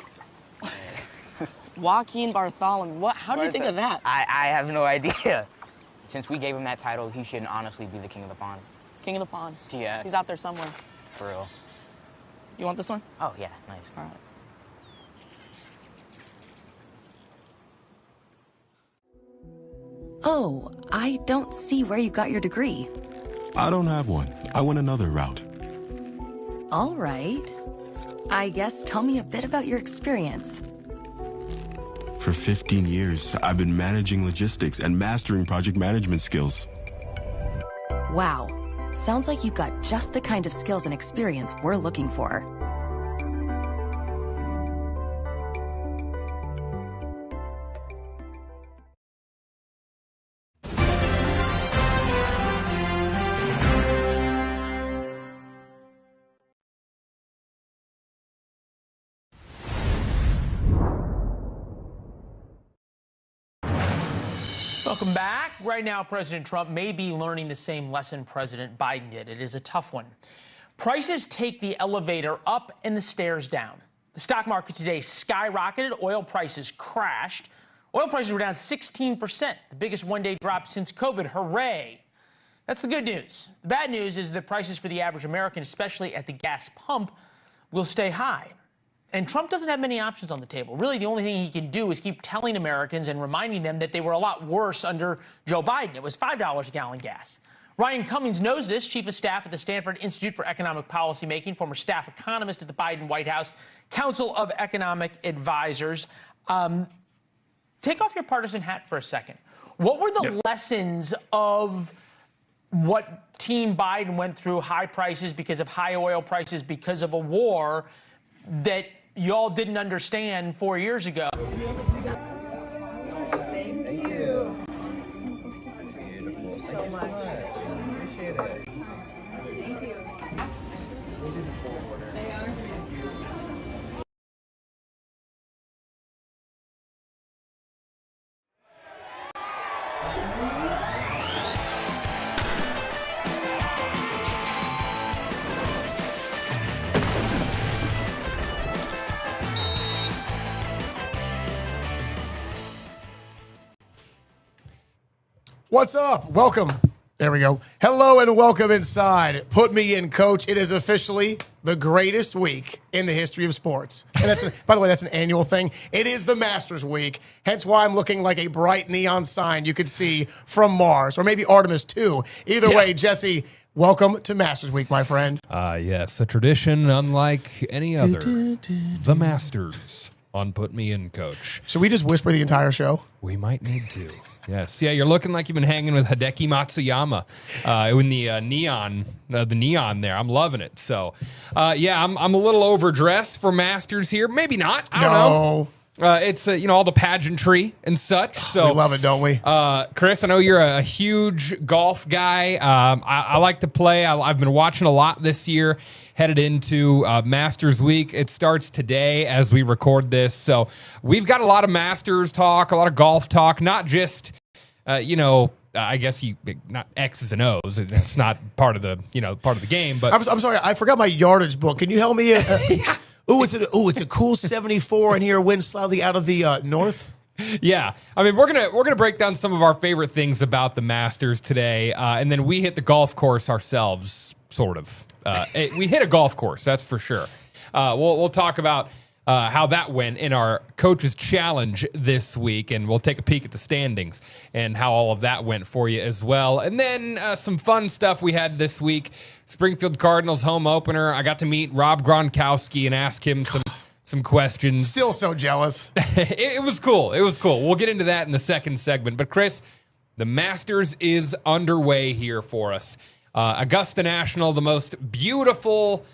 Joaquin Bartholomew. What? How do you think of that?
I have no idea. Since we gave him that title, he should honestly be the king of the pond.
King of the pond.
Yeah.
He's out there somewhere.
For real.
You want this one?
Oh, yeah. Nice.
All right.
Oh, I don't see where you got your degree.
I don't have one. I went another route.
All right. I guess tell me a bit about your experience.
For 15 years, I've been managing logistics and mastering project management skills.
Wow. Sounds like you've got just the kind of skills and experience we're looking for.
Welcome back. Right now, President Trump may be learning the same lesson President Biden did. It is a tough one. Prices take the elevator up and the stairs down. The stock market today skyrocketed. Oil prices crashed. Oil prices were down 16%, the biggest one-day drop since COVID. Hooray. That's the good news. The bad news is that prices for the average American, especially at the gas pump, will stay high. And Trump doesn't have many options on the table. Really, the only thing he can do is keep telling Americans and reminding them that they were a lot worse under Joe Biden. It was $5 a gallon gas. Ryan Cummings knows this, chief of staff at the Stanford Institute for Economic Policymaking, former staff economist at the Biden White House, Council of Economic Advisors. Take off your partisan hat for a second. What were the lessons of what Team Biden went through, high prices because of high oil prices, because of a war, that y'all didn't understand 4 years ago?
Thank you. Beautiful. So much. Appreciate it. Thank you. They are.
What's up? Welcome. There we go. Hello and welcome inside. Put me in, coach. It is officially the greatest week in the history of sports. And that's, by the way, that's an annual thing. It is the Masters week. Hence why I'm looking like a bright neon sign you could see from Mars, or maybe Artemis 2. Either way, Jesse, welcome to Masters week, my friend.
Yes, a tradition unlike any other. The Masters on Put Me In, coach.
Should we just whisper the entire show?
We might need to. Yes. Yeah, you're looking like you've been hanging with Hideki Matsuyama in the neon there. I'm loving it. So, I'm a little overdressed for Masters here. Maybe not. I don't know. It's all the pageantry and such. So
we love it, don't we?
Chris, I know you're a huge golf guy. I like to play. I've been watching a lot this year, headed into Masters week. It starts today as we record this. So we've got a lot of Masters talk, a lot of golf talk, not just, I guess not X's and O's. It's not part of the game. But
I'm sorry, I forgot my yardage book. Can you help me? It's a cool 74 in here, wind slightly out of the north.
Yeah, I mean we're gonna break down some of our favorite things about the Masters today, and then we hit the golf course ourselves, sort of. We hit a golf course, that's for sure. We'll talk about how that went in our Coach's Challenge this week, and we'll take a peek at the standings and how all of that went for you as well. And then some fun stuff we had this week. Springfield Cardinals home opener. I got to meet Rob Gronkowski and ask him some questions.
Still so jealous.
It was cool. It was cool. We'll get into that in the second segment. But Chris, the Masters is underway here for us. Augusta National, the most beautiful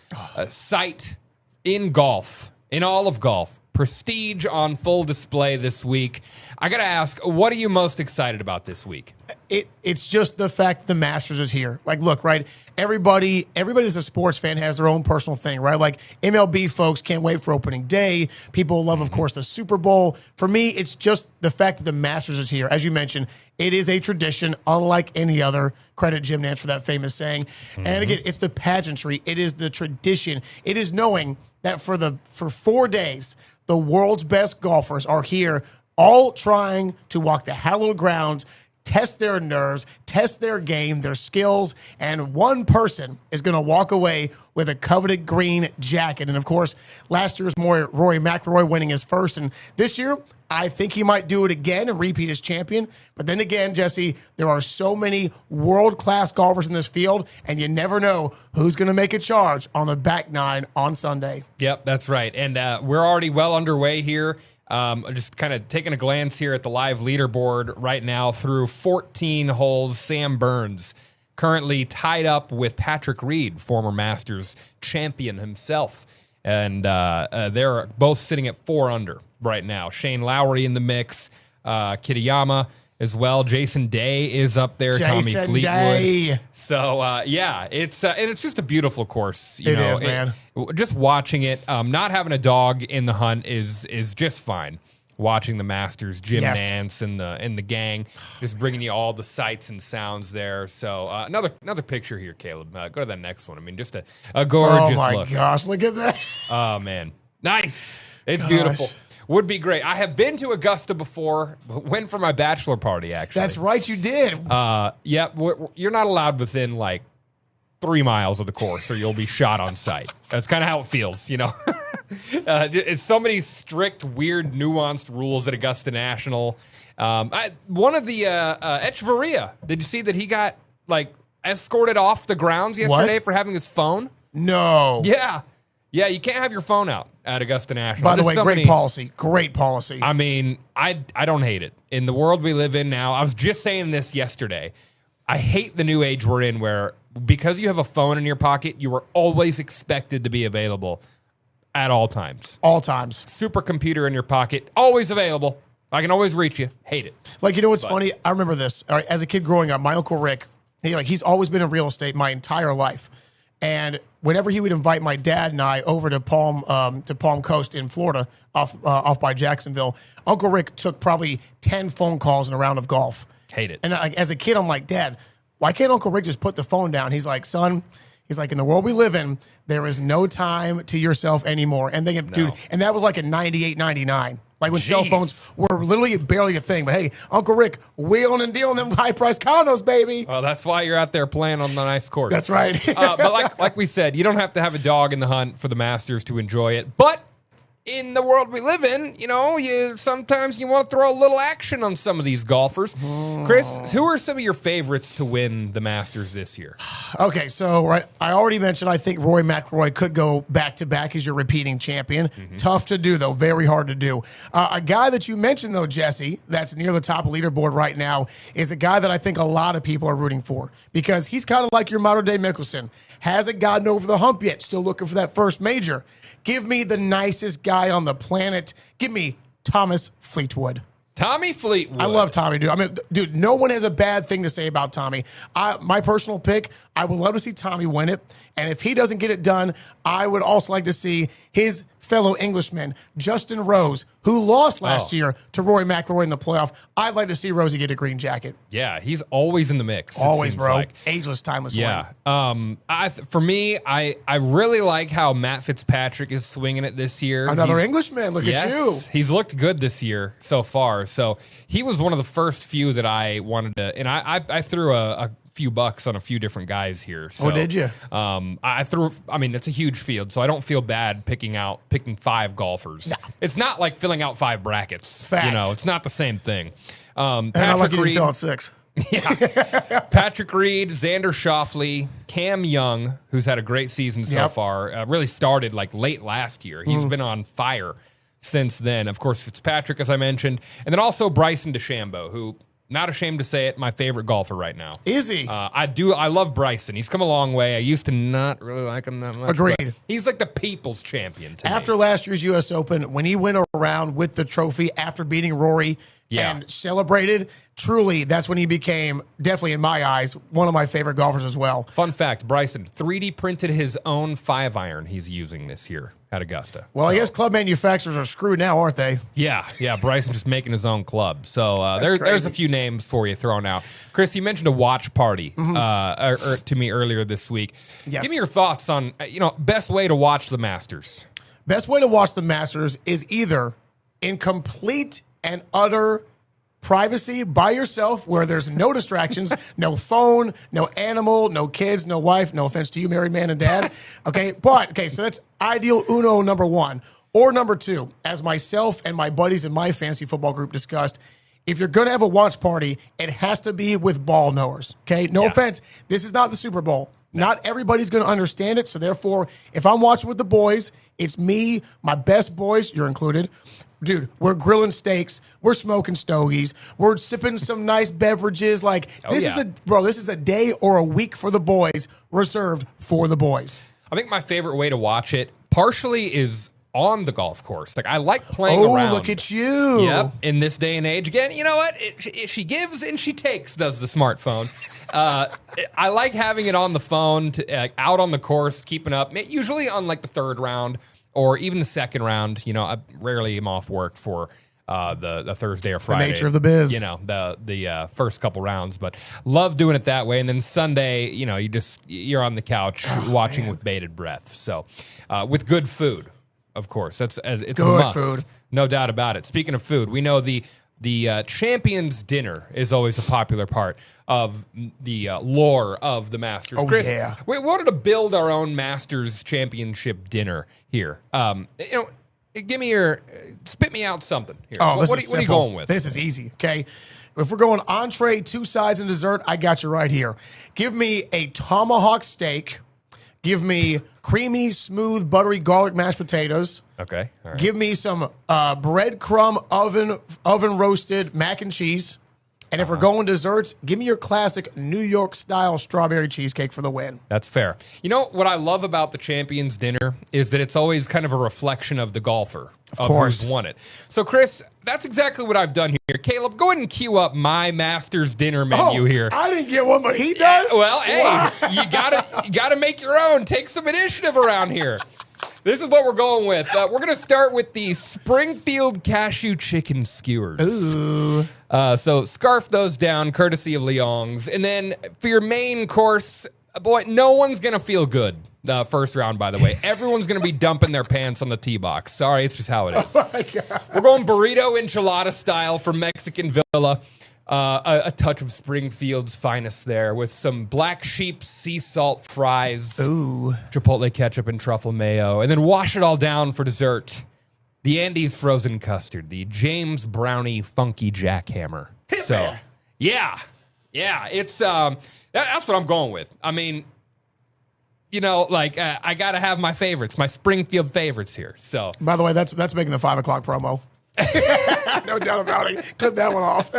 sight in golf, in all of golf. Prestige on full display this week. I got to ask, what are you most excited about this week?
It's just the fact the Masters is here. Like, look, right? Everybody that's a sports fan has their own personal thing, right? Like, MLB folks can't wait for opening day. People love, of course, the Super Bowl. For me, it's just the fact that the Masters is here. As you mentioned, it is a tradition unlike any other. Credit Jim Nantz for that famous saying. Mm-hmm. And again, it's the pageantry. It is the tradition. It is knowing that for 4 days, the world's best golfers are here, all trying to walk the hallowed grounds, test their nerves, test their game, their skills, and one person is going to walk away with a coveted green jacket. And, of course, last year's Rory McIlroy winning his first, and this year I think he might do it again and repeat as champion. But then again, Jesse, there are so many world-class golfers in this field, and you never know who's going to make a charge on the back nine on Sunday.
Yep, that's right. And we're already well underway here. Just kind of taking a glance here at the live leaderboard right now through 14 holes. Sam Burns currently tied up with Patrick Reed, former Masters champion himself. And they're both sitting at 4 under right now. Shane Lowry in the mix, Kitayama as well. Jason Day is up there. Tommy Fleetwood. Day. So it's just a beautiful course. You know,
is, man.
Just watching it, not having a dog in the hunt is just fine. Watching the Masters, Jim Nantz and the gang, just bringing you all the sights and sounds there. So another picture here, Caleb. Go to that next one. I mean, just a gorgeous look.
Oh my gosh, look at that!
Oh man, nice. It's beautiful. Would be great. I have been to Augusta before. Went for my bachelor party, actually.
That's right, you did.
You're not allowed within like 3 miles of the course, or you'll be shot on sight. That's kind of how it feels, you know. It's so many strict, weird, nuanced rules at Augusta National. One of the Echeverria, did you see that he got escorted off the grounds yesterday for having his phone?
No.
Yeah. Yeah, you can't have your phone out at Augusta National.
By the way, great policy. Great policy.
I mean, I don't hate it. In the world we live in now, I was just saying this yesterday. I hate the new age we're in where because you have a phone in your pocket, you are always expected to be available at all times.
All times.
Supercomputer in your pocket, always available. I can always reach you. Hate it.
You know what's funny? I remember this. All right, as a kid growing up, my Uncle Rick, he's always been in real estate my entire life. And whenever he would invite my dad and I over to Palm Coast in Florida, off by Jacksonville, Uncle Rick took probably 10 phone calls in a round of golf.
Hate it.
And as a kid, I'm like, Dad, why can't Uncle Rick just put the phone down? He's like, son, in the world we live in, there is no time to yourself anymore. And dude, and that was like in 98, 99. Like when cell phones were literally barely a thing. But hey, Uncle Rick, wheeling and dealing them high-priced condos, baby.
Well, that's why you're out there playing on the nice course.
That's right.
But like we said, you don't have to have a dog in the hunt for the Masters to enjoy it. But in the world we live in, sometimes you want to throw a little action on some of these golfers. Chris, who are some of your favorites to win the Masters this year?
Okay, so I already mentioned I think Rory McIlroy could go back-to-back as your repeating champion. Mm-hmm. Tough to do, though. Very hard to do. A guy that you mentioned, though, Jesse, that's near the top of the leaderboard right now, is a guy that I think a lot of people are rooting for because he's kind of like your modern-day Mickelson. Hasn't gotten over the hump yet. Still looking for that first major. Give me the nicest guy on the planet. Give me Thomas Fleetwood.
Tommy Fleetwood.
I love Tommy, dude. I mean, dude, no one has a bad thing to say about Tommy. My personal pick, I would love to see Tommy win it. And if he doesn't get it done, I would also like to see his fellow Englishman, Justin Rose, who lost last year to Rory McIlroy in the playoff. I'd like to see Rosie get a green jacket.
Yeah, he's always in the mix.
Always, bro.
Like.
Ageless, timeless.
Yeah. For me, I really like how Matt Fitzpatrick is swinging it this year.
Another Englishman. Look at you.
He's looked good this year so far. So he was one of the first few that I wanted to, and I threw a few bucks on a few different guys here. So,
did you?
It's a huge field, so I don't feel bad picking 5 golfers.
No.
It's not like filling out 5 brackets.
Fact.
It's not the same thing.
And I like you to fill out 6.
Yeah. Patrick Reed, Xander Schauffele, Cam Young, who's had a great season so far, really started late last year. He's been on fire since then. Of course, Fitzpatrick, as I mentioned, and then also Bryson DeChambeau, who, not ashamed to say it, my favorite golfer right now.
Is he?
I love Bryson. He's come a long way. I used to not really like him that much.
Agreed.
He's like the people's champion to
After
me.
last year's U.S. Open, when he went around with the trophy after beating Rory and celebrated, truly, that's when he became, definitely in my eyes, one of my favorite golfers as well.
Fun fact, Bryson 3D printed his own 5-iron he's using this year at Augusta.
Well, I guess club manufacturers are screwed now, aren't they?
Yeah. Bryson just making his own club. So there's a few names for you thrown out. Chris, you mentioned a watch party to me earlier this week.
Yes.
Give me your thoughts on best way to watch the Masters.
Best way to watch the Masters is either in complete and utter privacy by yourself where there's no distractions, no phone, no animal, no kids, no wife. No offense to you, married man and dad. So that's ideal uno number 1. Or number 2, as myself and my buddies in my fantasy football group discussed, if you're going to have a watch party, it has to be with ball knowers. Okay? No offense. This is not the Super Bowl. Not everybody's going to understand it. So therefore, if I'm watching with the boys, it's me, my best boys, you're included. Dude, we're grilling steaks. We're smoking stogies. We're sipping some nice beverages. This is a day or a week for the boys, reserved for the boys.
I think my favorite way to watch it partially is on the golf course. I like playing around.
Oh, look at you.
Yep. In this day and age. Again, you know what? She gives and she takes, does the smartphone. I like having it on the phone, out on the course, keeping up, usually on the 3rd round. Or even the 2nd round. I rarely am off work for the Thursday or Friday.
The nature of the biz.
The first couple rounds. But love doing it that way. And then Sunday, you're on the couch watching with bated breath. So with good food, of course. It's
good
a must.
Food.
No doubt about it. Speaking of food, we know the The Champions Dinner is always a popular part of the lore of the Masters.
Oh,
Chris,
yeah.
we wanted to build our own Masters Championship dinner here. Give me spit me out something here.
Oh,
What
this is
are you
simple.
going with?
This is easy, okay? If we're going entree, 2 sides, and dessert, I got you right here. Give me a tomahawk steak. Give me creamy, smooth, buttery garlic mashed potatoes.
Okay. All right.
Give me some breadcrumb oven roasted mac and cheese. And if we're going desserts, give me your classic New York style strawberry cheesecake for the win.
That's fair. You know what I love about the Champions Dinner is that it's always kind of a reflection of the golfer, of
course.
who's won it. So, Chris, that's exactly what I've done here. Caleb, go ahead and queue up my Masters Dinner menu here.
I didn't get one, but he does.
Well, hey, you gotta make your own. Take some initiative around here. This is what we're going with. We're going to start with the Springfield Cashew Chicken Skewers.
Ooh.
So scarf those down, courtesy of Leong's. And then for your main course, boy, no one's going to feel good first round, by the way. Everyone's going to be dumping their pants on the tee box. Sorry, it's just how it is.
Oh, my God.
We're going burrito enchilada style from Mexican Villa. A touch of Springfield's finest there with some black sheep sea salt fries,
Ooh.
Chipotle ketchup and truffle mayo, and then wash it all down for dessert. The Andes frozen custard, the James Brownie funky jackhammer. So, yeah, it's that's what I'm going with. I mean, you know, like I gotta have my favorites, my Springfield favorites here. So,
By the way, that's making the 5 o'clock promo. No doubt about it. Clip that one off.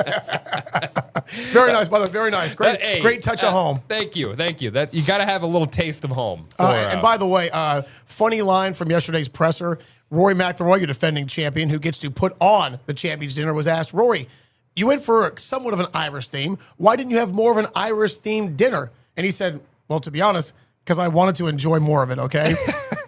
Very nice, by the way. Very nice. Great touch of home.
Thank you. That you got to have a little taste of home.
And by the way, funny line from yesterday's presser. Rory McIlroy, your defending champion, who gets to put on the Champions Dinner, was asked, Rory, you went for somewhat of an Irish theme. Why didn't you have more of an Irish-themed dinner? And he said, well, to be honest, because I wanted to enjoy more of it, okay?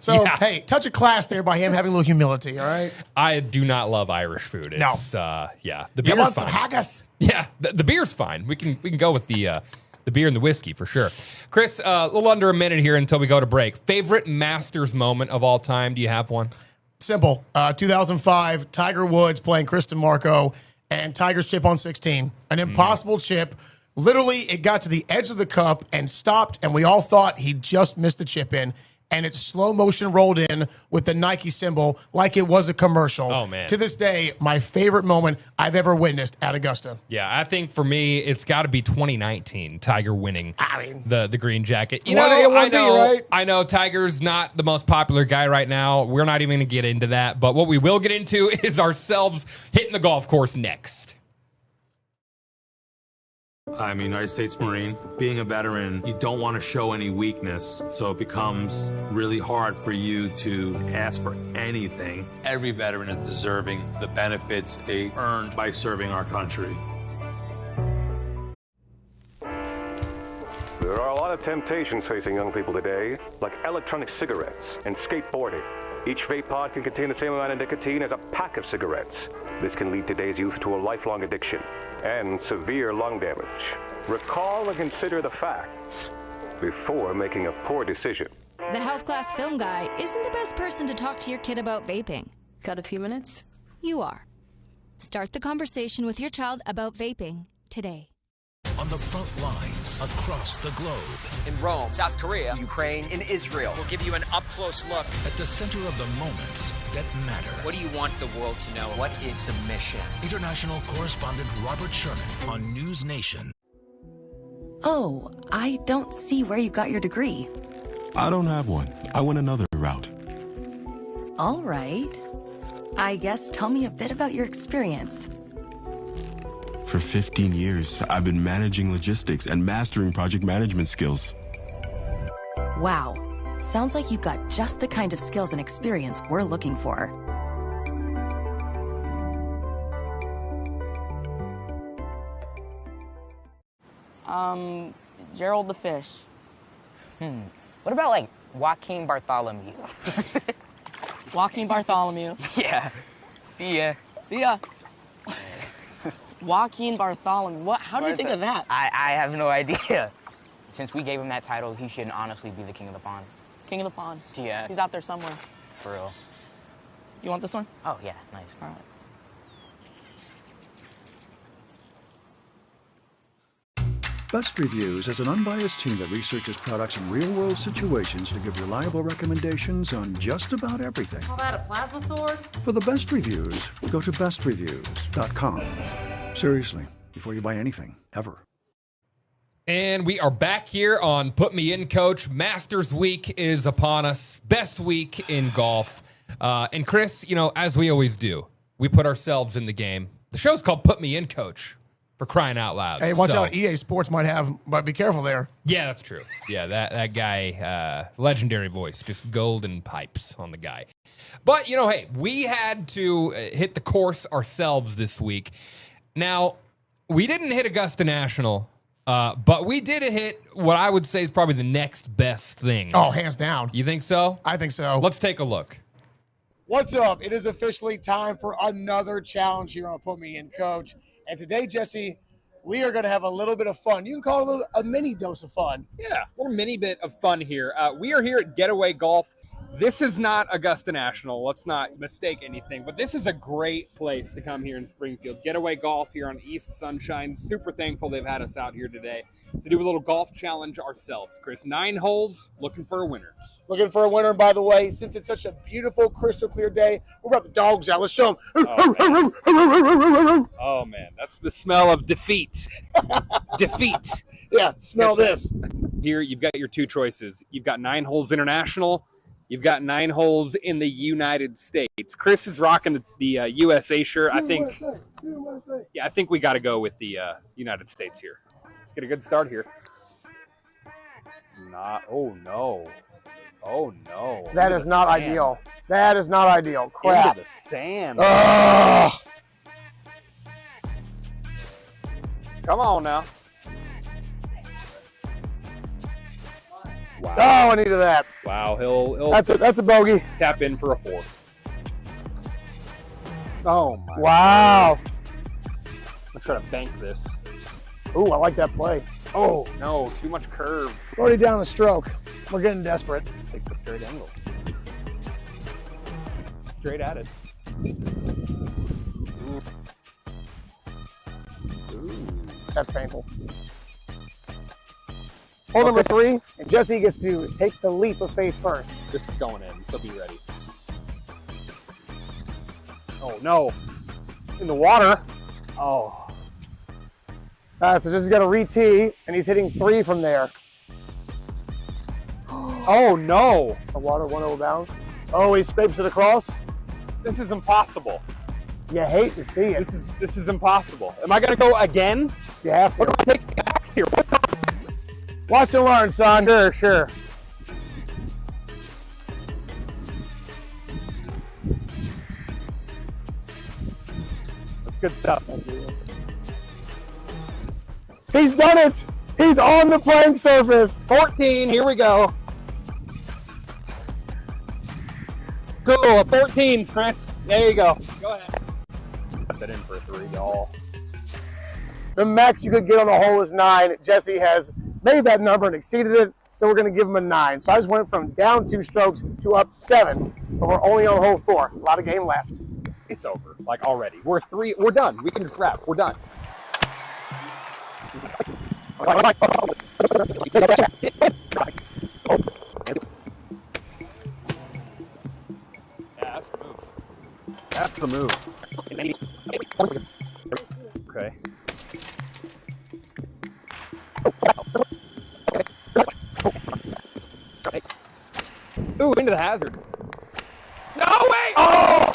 So,
Yeah.
hey, touch of class there by him having a little humility, all right?
I do not love Irish food. It's,
No.
yeah. The
You
beer's
want some
fine.
haggis?
Yeah, the beer's fine. We can go with the beer and the whiskey for sure. Chris, a little under a minute here until we go to break. Favorite Masters moment of all time? Do you have one?
Simple. 2005, Tiger Woods playing Kristen Marco, and Tiger's chip on 16. An impossible chip. Literally, it got to the edge of the cup and stopped, and we all thought he just missed the chip in. And it slow motion rolled in with the Nike symbol like it was a commercial.
Oh, man.
To this day, my favorite moment I've ever witnessed at Augusta.
Yeah, I think for me, it's got to be 2019, Tiger winning the green jacket. You
One A,
know,
one B, right?
I know Tiger's not the most popular guy right now. We're not even going to get into that. But what we will get into is ourselves hitting the golf course next.
I'm a United States Marine. Being a veteran, you don't want to show any weakness, so it becomes really hard for you to ask for anything. Every veteran is deserving the benefits they earned by serving our country.
There are a lot of temptations facing young people today, like electronic cigarettes and skateboarding. Each vape pod can contain the same amount of nicotine as a pack of cigarettes. This can lead today's youth to a lifelong addiction and severe lung damage. Recall and consider the facts before making a poor decision.
The health class film guy isn't the best person to talk to your kid about vaping.
Got a few minutes?
You are. Start the conversation with your child about vaping today.
On the front lines across the globe.
In Rome, South Korea, Ukraine, and Israel. We'll give you an up-close look.
At the center of the moments that matter.
What do you want the world to know? What is the mission?
International correspondent Robert Sherman on NewsNation.
Oh, I don't see where you got your degree.
I don't have one. I went another route.
All right. I guess tell me a bit about your experience.
For 15 years, I've been managing logistics and mastering project management skills.
Wow. Sounds like you've got just the kind of skills and experience we're looking for.
Gerald the fish.
What about like Joaquin Bartholomew?
Joaquin Bartholomew.
Yeah. See ya.
See ya. Joaquin Bartholomew. What? How do you think of that?
I have no idea. Since we gave him that title, he should honestly be the king of the pond.
King of the pond.
Yeah.
He's out there somewhere.
For real.
You want this one?
Oh, yeah. Nice.
All right.
Best Reviews is an unbiased team that researches products in real-world situations to give reliable recommendations on just about everything.
Call that a plasma sword?
For the best reviews, go to bestreviews.com. Seriously, before you buy anything, ever.
And we are back here on Put Me In, Coach. Masters Week is upon us. Best week in golf. And Chris, you know, as we always do, we put ourselves in the game. The show's called Put Me In, Coach, for crying out loud.
Hey, watch out. EA Sports might be careful there.
Yeah, that's true. Yeah, that guy, legendary voice, just golden pipes on the guy. But, you know, hey, we had to hit the course ourselves this week. Now, we didn't hit Augusta National, but we did hit what I would say is probably the next best thing.
Oh, hands down.
You think so?
I think so.
Let's take a look.
What's up? It is officially time for another challenge here on Put Me In, Coach. And today, Jesse, we are going to have a little bit of fun. You can call it a mini dose of fun.
Yeah, a little mini bit of fun here. We are here at Getaway Golf. This is not Augusta National. Let's not mistake anything. But this is a great place to come here in Springfield. Getaway Golf here on East Sunshine. Super thankful they've had us out here today to do a little golf challenge ourselves. Chris, 9 holes, looking for a winner.
Looking for a winner, and by the way, since it's such a beautiful, crystal clear day, we're about the dogs out. Let's show them.
Oh, man, that's the smell of defeat. Defeat.
Yeah, smell this.
Here, you've got your 2 choices. You've got 9 holes international. You've got 9 holes in the United States. Chris is rocking the USA shirt. I think we got to go with the United States here. Let's get a good start here. It's not. Oh, no. Oh, no.
That is not ideal. That is not ideal. Crap.
Into the sand. Come on now. Wow.
Oh, I needed that.
Wow, he'll
that's a bogey.
Tap in for a 4. Oh my.
Wow.
I'm trying to bank this.
Ooh, I like that play.
Oh no, too much curve.
Already down the stroke. We're getting desperate.
Take the straight angle. Straight at it. Ooh.
Ooh. That's painful. Hole number 3, and Jesse gets to take the leap of faith first.
This is going in, so be ready. Oh no. In the water. Oh.
So Jesse's got a re-tee, and he's hitting 3 from there.
Oh no.
The water 1 over bounds. Oh, he scrapes it across.
This is impossible.
You hate to see it.
This is impossible. Am I gonna go again?
You have to.
What do I take back here?
Watch and learn, son.
Sure. That's good stuff.
He's done it. He's on the playing surface.
14, here we go. Cool, a 14, Chris. There you go. Go ahead. Put that in for a 3, y'all.
The max you could get on a hole is 9. Jesse has made that number and exceeded it, so we're going to give him a 9. So I just went from down 2 strokes to up 7, but we're only on hole 4. A lot of game left.
It's over, like already. We're done. We can just wrap. We're done. Yeah, that's the move. Okay. Ooh, into the hazard. No way! Oh!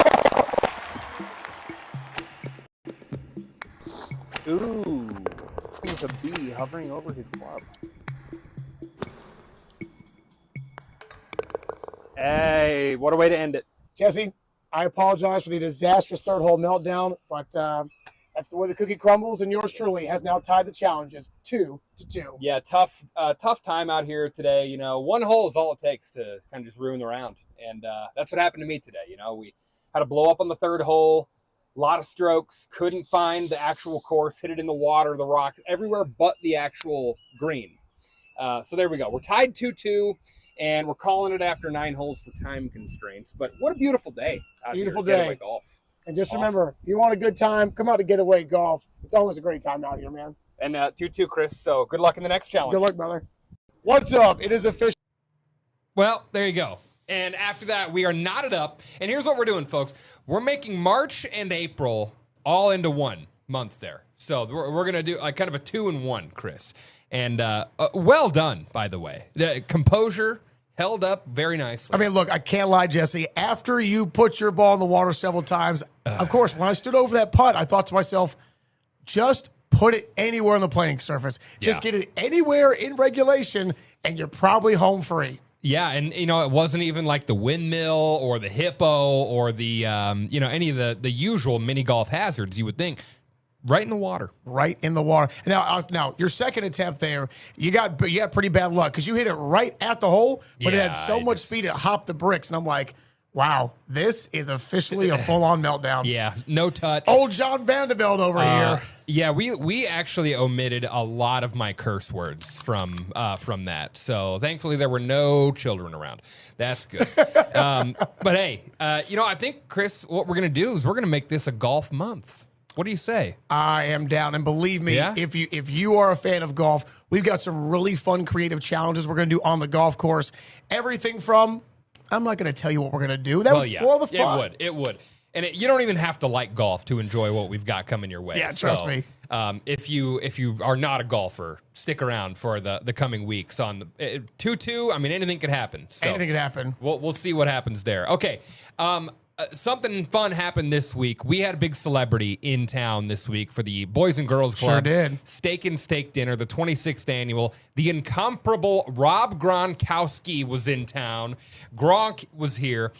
Ooh, with a bee hovering over his club. Hey, what a way to end it.
Jesse, I apologize for the disastrous 3rd hole meltdown, but that's the way the cookie crumbles, and yours truly has now tied the challenges 2-2.
Yeah, tough time out here today. You know, 1 hole is all it takes to kind of just ruin the round, and that's what happened to me today. You know, we had to blow up on the 3rd hole, a lot of strokes, couldn't find the actual course, hit it in the water, the rocks, everywhere but the actual green. So there we go. We're tied 2-2. And we're calling it after 9 holes for time constraints. But what a beautiful day out
Beautiful
here at
day.
Getaway Golf.
And just remember, if you want a good time, come out to Getaway Golf. It's always a great time out here, man.
And 2-2, Chris. So good luck in the next challenge.
Good luck, brother. What's up? It is official.
Well, there you go. And after that, we are knotted up. And here's what we're doing, folks. We're making March and April all into 1 month there. So we're going to do kind of a 2-in-1, Chris. And well done, by the way. The composure held up very nicely.
I mean, look, I can't lie, Jesse. After you put your ball in the water several times, of course, when I stood over that putt, I thought to myself, just put it anywhere on the playing surface. Just get it anywhere in regulation, and you're probably home free.
Yeah, and it wasn't even like the windmill or the hippo or the any of the usual mini golf hazards you would think. Right in the water.
Right in the water. Now your second attempt there, you got pretty bad luck because you hit it right at the hole, but it had so much speed it hopped the bricks, and I'm like, wow, this is officially a full-on meltdown.
Yeah, no touch.
Old John Vanderbilt over here.
Yeah, we actually omitted a lot of my curse words from that. So thankfully there were no children around. That's good. But hey, I think, Chris, what we're gonna do is we're gonna make this a golf month. What do you say?
I am down, and believe me, if you are a fan of golf, we've got some really fun, creative challenges we're going to do on the golf course. Everything from, I'm not going to tell you what we're going to do. That would spoil the fun.
It would. And you don't even have to like golf to enjoy what we've got coming your way.
Yeah, trust me.
If you are not a golfer, stick around for the coming weeks on the 2-2. I mean, anything could happen. So
anything could happen.
We'll see what happens there. Okay. Something fun happened this week. We had a big celebrity in town this week for the Boys and Girls Club.
Sure did.
Steak and Steak Dinner, the 26th annual. The incomparable Rob Gronkowski was in town. Gronk was here,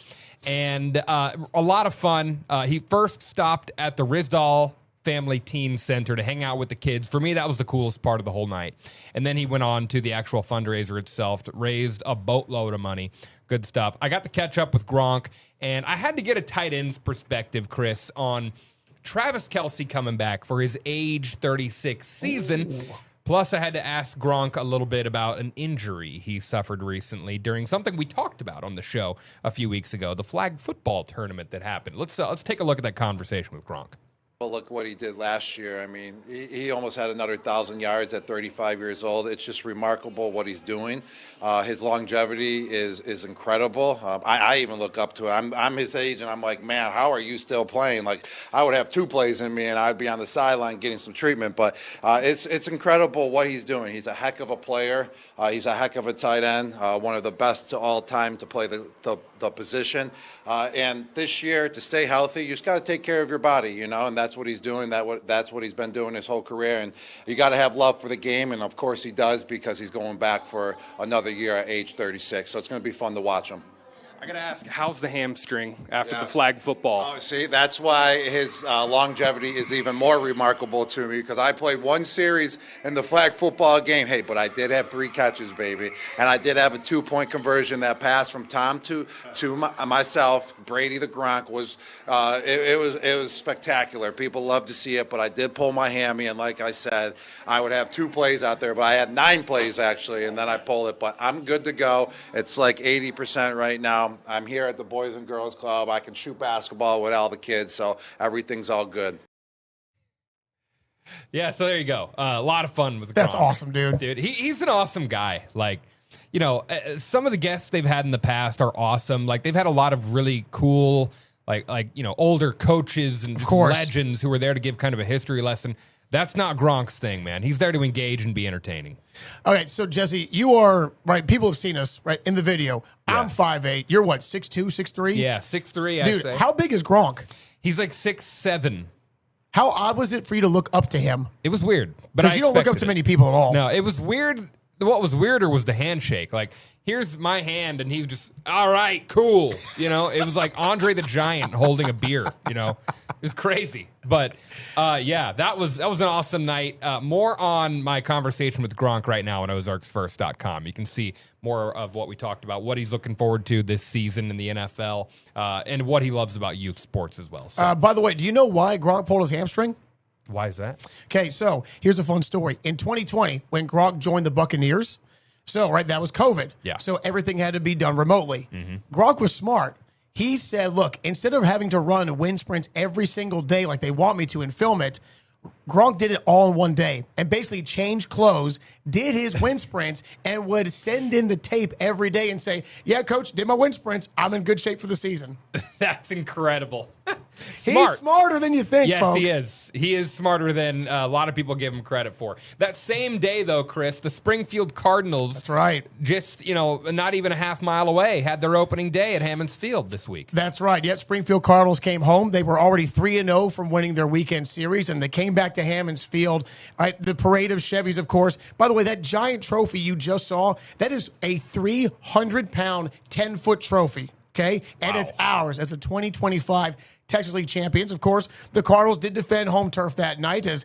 and a lot of fun. He first stopped at the Rizdal Family Teen Center to hang out with the kids. For me, that was the coolest part of the whole night. And then he went on to the actual fundraiser itself, raised a boatload of money. Good stuff. I got to catch up with Gronk, and I had to get a tight end's perspective, Chris, on Travis Kelce coming back for his age 36 season. Ooh. Plus, I had to ask Gronk a little bit about an injury he suffered recently during something we talked about on the show a few weeks ago, the flag football tournament that happened. Let's take a look at that conversation with Gronk.
Well, look what he did last year. I mean, he almost had another 1,000 yards at 35 years old. It's just remarkable what he's doing. His longevity is incredible. I even look up to him. I'm his age, and I'm like, man, how are you still playing? Like, I would have 2 plays in me, and I'd be on the sideline getting some treatment. But it's incredible what he's doing. He's a heck of a player. He's a heck of a tight end, one of the best to all time to play the position. And this year, to stay healthy, you just got to take care of your body, and that's what he's doing. That's what he's been doing his whole career. And you got to have love for the game, and of course he does, because he's going back for another year at age 36. So it's going to be fun to watch him.
I got to ask, how's the hamstring after the flag football?
Oh, see, that's why his longevity is even more remarkable to me, because I played 1 series in the flag football game. Hey, but I did have 3 catches, baby. And I did have a 2-point conversion that passed from Tom to myself. Brady the Gronk was it was spectacular. People love to see it, but I did pull my hammy, and like I said, I would have 2 plays out there, but I had 9 plays actually, and then I pulled it. But I'm good to go. It's like 80% right now. I'm here at the Boys and Girls Club. I can shoot basketball with all the kids, so everything's all good.
Yeah, so there you go. A lot of fun with Gronk.
That's awesome, dude.
He's an awesome guy. Like, some of the guests they've had in the past are awesome. Like, they've had a lot of really cool, older coaches and just legends who were there to give kind of a history lesson. That's not Gronk's thing, man. He's there to engage and be entertaining.
Okay, so Jesse, you are, right, people have seen us, right, in the video. Yeah. I'm 5'8". You're what, 6'2", 6'3"?
Yeah, 6'3",
Dude,
say.
How big is Gronk?
He's like 6'7".
How odd was it for you to look up to him?
It was weird.
Because you don't look up to many people at all.
No, it was weird. What was weirder was the handshake. Like, here's my hand, and he's just, all right, cool. It was like Andre the Giant holding a beer. It was crazy. But, that was an awesome night. More on my conversation with Gronk right now on ozarksfirst.com. You can see more of what we talked about, what he's looking forward to this season in the NFL, and what he loves about youth sports as well. So.
By the way, do you know why Gronk pulled his hamstring?
Why is that?
Okay, so here's a fun story. In 2020, when Gronk joined the Buccaneers, that was COVID.
Yeah.
So everything had to be done remotely.
Mm-hmm.
Gronk was smart. He said, look, instead of having to run wind sprints every single day like they want me to and film it, Gronk did it all in one day and basically changed clothes, did his wind sprints, and would send in the tape every day and say, yeah, coach, did my wind sprints. I'm in good shape for the season.
That's incredible.
He's smarter than you think,
yes,
folks.
he is. He is smarter than a lot of people give him credit for. That same day, though, Chris, the Springfield Cardinals.
That's right.
Just, not even a half mile away, had their opening day at Hammons Field this week.
That's right. Yet Springfield Cardinals came home. They were already 3-0 from winning their weekend series, and they came back to Hammons Field. Right, the parade of Chevys, of course. By the way, that giant trophy you just saw, that is a 300-pound, 10-foot trophy. Okay, and it's ours as a 2025 Texas League champions. Of course, the Cardinals did defend home turf that night as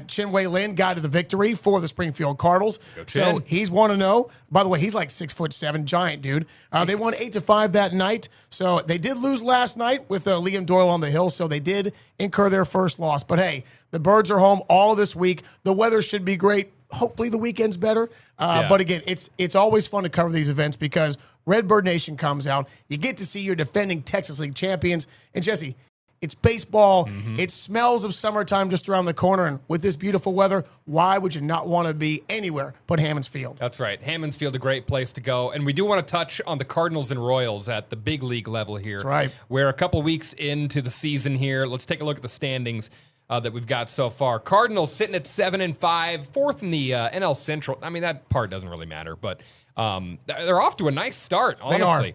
Chin-Wei Lin got to the victory for the Springfield Cardinals. So he's 1-0. By the way, he's like 6'7", giant dude. They won 8-5 that night. So they did lose last night with Liam Doyle on the hill. So they did incur their first loss. But hey, the Birds are home all this week. The weather should be great. Hopefully the weekend's better. But again, it's always fun to cover these events because Redbird Nation comes out. You get to see your defending Texas League champions. And Jesse, it's baseball. It smells of summertime just around the corner. And with this beautiful weather, why would you not want to be anywhere but Hammons Field?
That's right. Hammons Field, a great place to go. And we do want to touch on the Cardinals and Royals at the big league level here.
That's right.
We're a couple weeks into the season here. Let's take a look at the standings that we've got so far. Cardinals sitting at 7-5, fourth in the NL Central. I mean, that part doesn't really matter, but they're off to a nice start, honestly.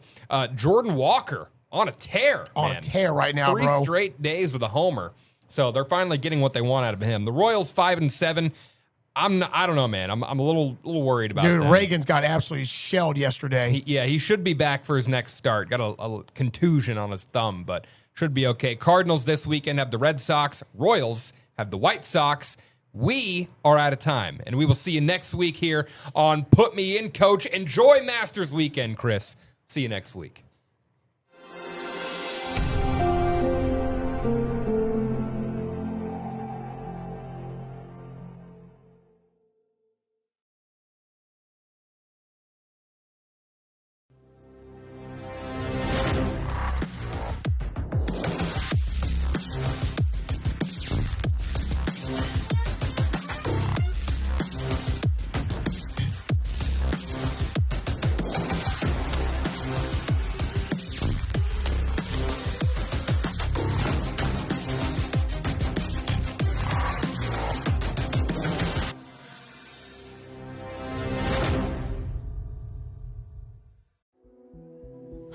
Jordan Walker on a tear.
On a tear right now, bro.
3 straight days with a homer. So they're finally getting what they want out of him. The Royals 5-7. I don't know, man. I'm a little worried about
Dude,
them.
Reagan's got absolutely shelled yesterday.
He should be back for his next start. Got a contusion on his thumb, but should be okay. Cardinals this weekend have the Red Sox. Royals have the White Sox. We are out of time, and we will see you next week here on Put Me In, Coach. Enjoy Masters weekend, Chris. See you next week.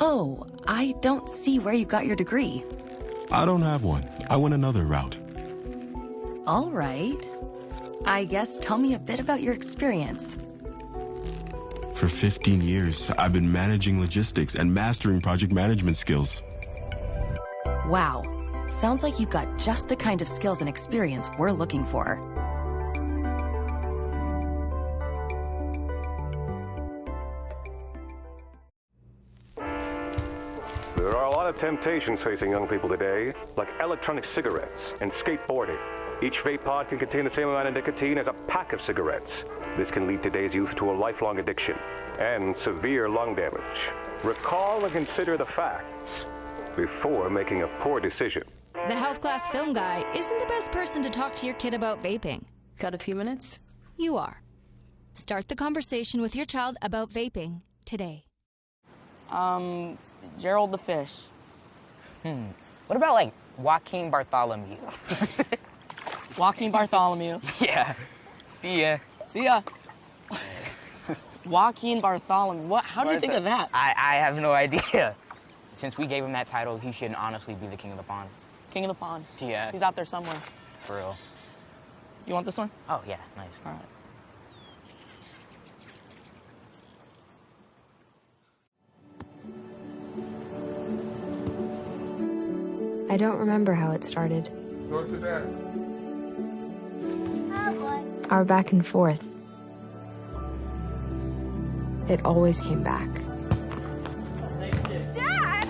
Oh, I don't see where you got your degree.
I don't have one. I went another route.
All right. I guess tell me a bit about your experience.
For 15 years, I've been managing logistics and mastering project management skills.
Wow. Sounds like you've got just the kind of skills and experience we're looking for.
There are a lot of temptations facing young people today, like electronic cigarettes and skateboarding. Each vape pod can contain the same amount of nicotine as a pack of cigarettes. This can lead today's youth to a lifelong addiction and severe lung damage. Recall and consider the facts before making a poor decision.
The health class film guy isn't the best person to talk to your kid about vaping.
Got a few minutes?
You are. Start the conversation with your child about vaping today.
Gerald the fish.
What about, like, Joaquin Bartholomew?
Joaquin Bartholomew.
Yeah. See ya.
See ya. Joaquin Bartholomew. What? How did you think of that?
I have no idea. Since we gave him that title, he should honestly be the king of the pond.
King of the pond.
Yeah.
He's out there somewhere.
For real.
You want this one?
Oh, yeah. Nice.
All right.
I don't remember how it started.
Go to that.
Our back and forth. It always came back.
Dad!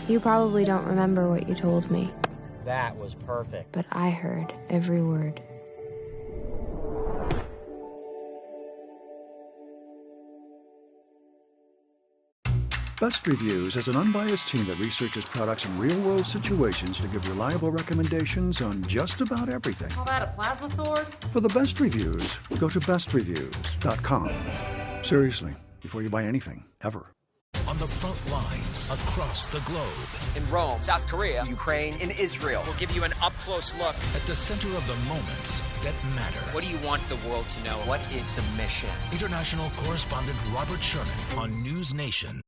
You probably don't remember what you told me,
That was perfect.
but I heard every word.
Best Reviews has an unbiased team that researches products in real-world situations to give reliable recommendations on just about everything.
Call that a plasma sword?
For the best reviews, go to bestreviews.com. Seriously, before you buy anything, ever.
On the front lines across the globe.
In Rome, South Korea, Ukraine, and Israel. We'll give you an up-close look.
At the center of the moments that matter.
What do you want the world to know? What is the mission?
International correspondent Robert Sherman on News Nation.